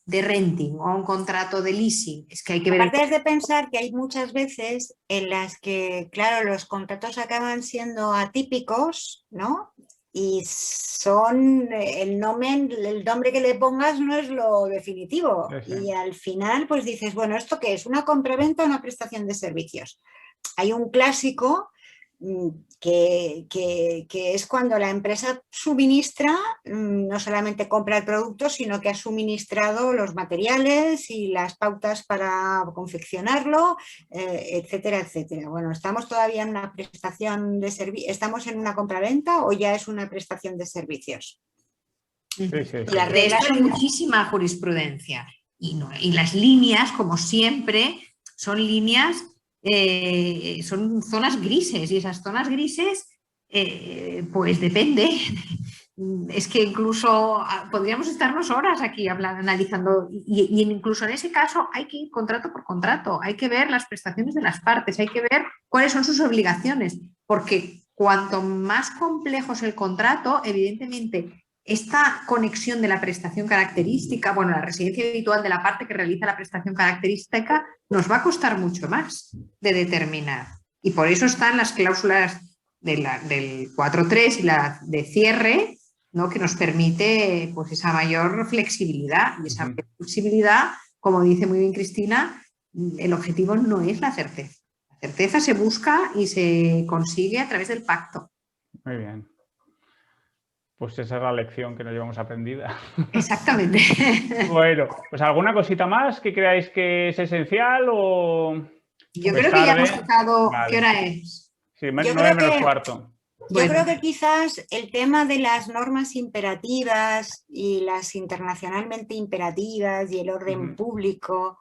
renting o a un contrato de leasing. Es que hay que ver. Aparte es de pensar que hay muchas veces en las que, claro, los contratos acaban siendo atípicos, ¿no? y son el nombre que le pongas no es lo definitivo. Sí, Y al final pues dices, bueno, ¿esto qué es? ¿Una compraventa o una prestación de servicios? Hay un clásico que es cuando la empresa suministra, no solamente compra el producto, sino que ha suministrado los materiales y las pautas para confeccionarlo, etcétera, etcétera. Bueno, ¿estamos todavía en una prestación de servicios? ¿Estamos en una compraventa o ya es una prestación de servicios? sí, sí, Y sí. de esto hay muchísima jurisprudencia. Y las líneas, como siempre, son líneas, son zonas grises. Y esas zonas grises, pues depende. Es que incluso podríamos estarnos horas aquí analizando. Y incluso en ese caso hay que ir contrato por contrato. Hay que ver las prestaciones de las partes. Hay que ver cuáles son sus obligaciones. Porque cuanto más complejo es el contrato, evidentemente esta conexión de la prestación característica, bueno, la residencia habitual de la parte que realiza la prestación característica nos va a costar mucho más de determinar. Y por eso están las cláusulas del 4.3 y la de cierre, ¿no? Que nos permite pues, esa mayor flexibilidad. Y esa flexibilidad, como dice muy bien Cristina, el objetivo no es la certeza. La certeza se busca y se consigue a través del pacto. Muy bien. Pues esa es la lección que nos llevamos aprendida. Exactamente. Bueno, pues ¿alguna cosita más que creáis que es esencial o...? Yo creo que ya hemos tocado... Vale. ¿Qué hora es? Sí, 9:45. Yo creo que quizás el tema de las normas imperativas y las internacionalmente imperativas y el orden público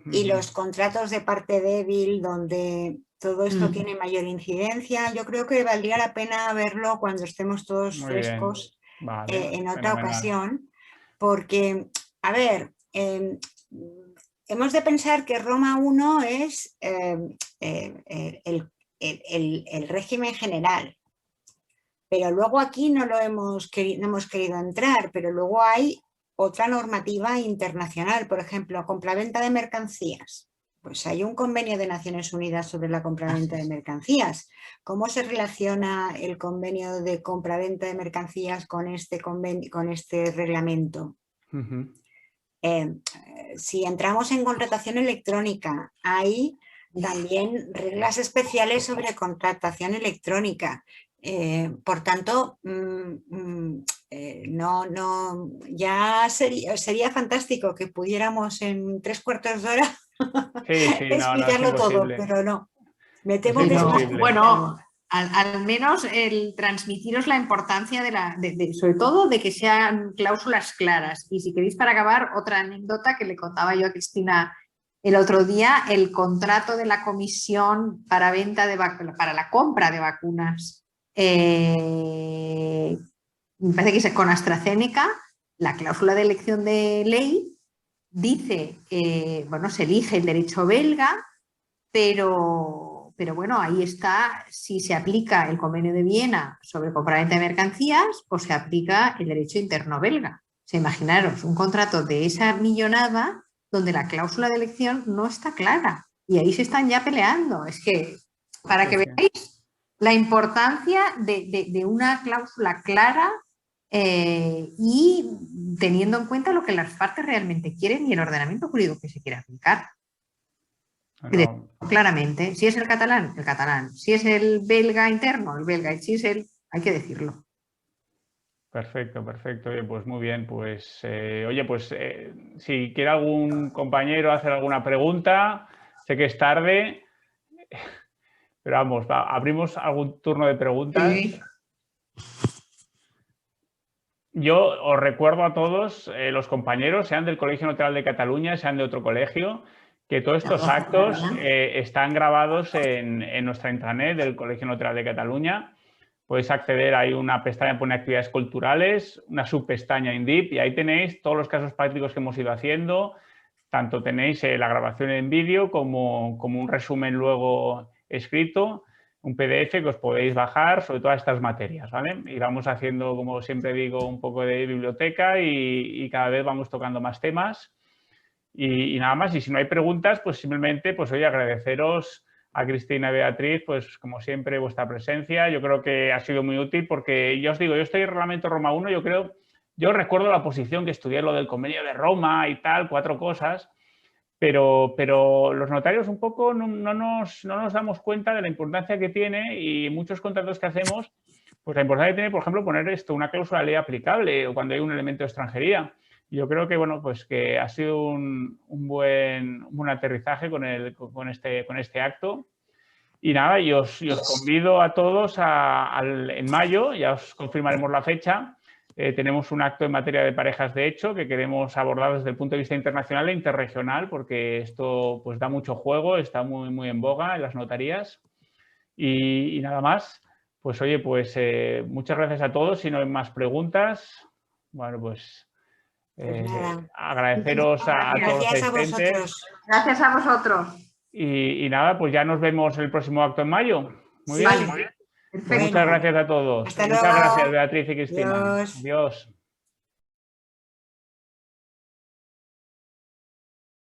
y los contratos de parte débil donde todo esto tiene mayor incidencia, yo creo que valdría la pena verlo cuando estemos todos Muy frescos vale, en otra fenomenal. ocasión, porque, a ver, hemos de pensar que Roma I es el régimen general. Pero luego aquí no hemos querido entrar, pero luego hay otra normativa internacional, por ejemplo, compraventa de mercancías. Pues hay un convenio de Naciones Unidas sobre la compraventa de mercancías. ¿Cómo se relaciona el convenio de compraventa de mercancías con este reglamento? Si entramos en contratación electrónica, hay también reglas especiales sobre contratación electrónica. Por tanto, ya sería fantástico que pudiéramos en 3/4 de hora explicarlo todo, pero no. Me temo que es más complicado. Bueno, al menos el transmitiros la importancia sobre todo de que sean cláusulas claras. Y si queréis, para acabar, otra anécdota que le contaba yo a Cristina el otro día, el contrato de la comisión para la compra de vacunas. Me parece que es con AstraZeneca, la cláusula de elección de ley dice, bueno, se elige el derecho belga, pero bueno, ahí está si se aplica el convenio de Viena sobre compraventa de mercancías o se aplica el derecho interno belga. O sea, imaginaros un contrato de esa millonada donde la cláusula de elección no está clara y ahí se están ya peleando. Es que, para que veáis la importancia de una cláusula clara y teniendo en cuenta lo que las partes realmente quieren y el ordenamiento jurídico que se quiere aplicar. Bueno. Claramente, si es el catalán, el catalán. Si es el belga interno, el belga. Y si es hay que decirlo. Perfecto, perfecto. Oye, pues muy bien. Pues, si quiere algún compañero hacer alguna pregunta, sé que es tarde, pero vamos, abrimos algún turno de preguntas. Sí. Yo os recuerdo a todos los compañeros, sean del Colegio Notarial de Cataluña, sean de otro colegio, que todos estos actos están grabados en nuestra intranet del Colegio Notarial de Cataluña. Podéis acceder, hay una pestaña que pone actividades culturales, una subpestaña INDIP y ahí tenéis todos los casos prácticos que hemos ido haciendo. Tanto tenéis la grabación en vídeo como un resumen luego escrito, un PDF que os podéis bajar sobre todas estas materias, ¿vale? Y vamos haciendo, como siempre digo, un poco de biblioteca y cada vez vamos tocando más temas. Y nada más, y si no hay preguntas, pues simplemente, pues oye, agradeceros a Cristina y Beatriz, pues como siempre, vuestra presencia. Yo creo que ha sido muy útil porque, ya os digo, yo estoy en Reglamento Roma 1, yo recuerdo la posición que estudié, lo del Convenio de Roma y tal, 4 cosas, pero los notarios un poco no nos damos cuenta de la importancia que tiene, y muchos contratos que hacemos, pues la importancia que tiene, por ejemplo, poner una cláusula de ley aplicable o cuando hay un elemento de extranjería. Yo creo que, bueno, pues que ha sido un buen aterrizaje con este acto. Y nada, y os convido a todos en mayo, ya os confirmaremos la fecha. Tenemos un acto en materia de parejas de hecho que queremos abordar desde el punto de vista internacional e interregional, porque esto pues da mucho juego, está muy en boga en las notarías. Y nada más, pues oye, pues muchas gracias a todos. Si no hay más preguntas, bueno, pues agradeceros a todos los asistentes. Gracias a vosotros. Y nada, pues ya nos vemos en el próximo acto en mayo. Muy bien. Vale. Pues muchas gracias a todos. Hasta Muchas luego. gracias, Beatriz y Cristina. Adiós. Adiós.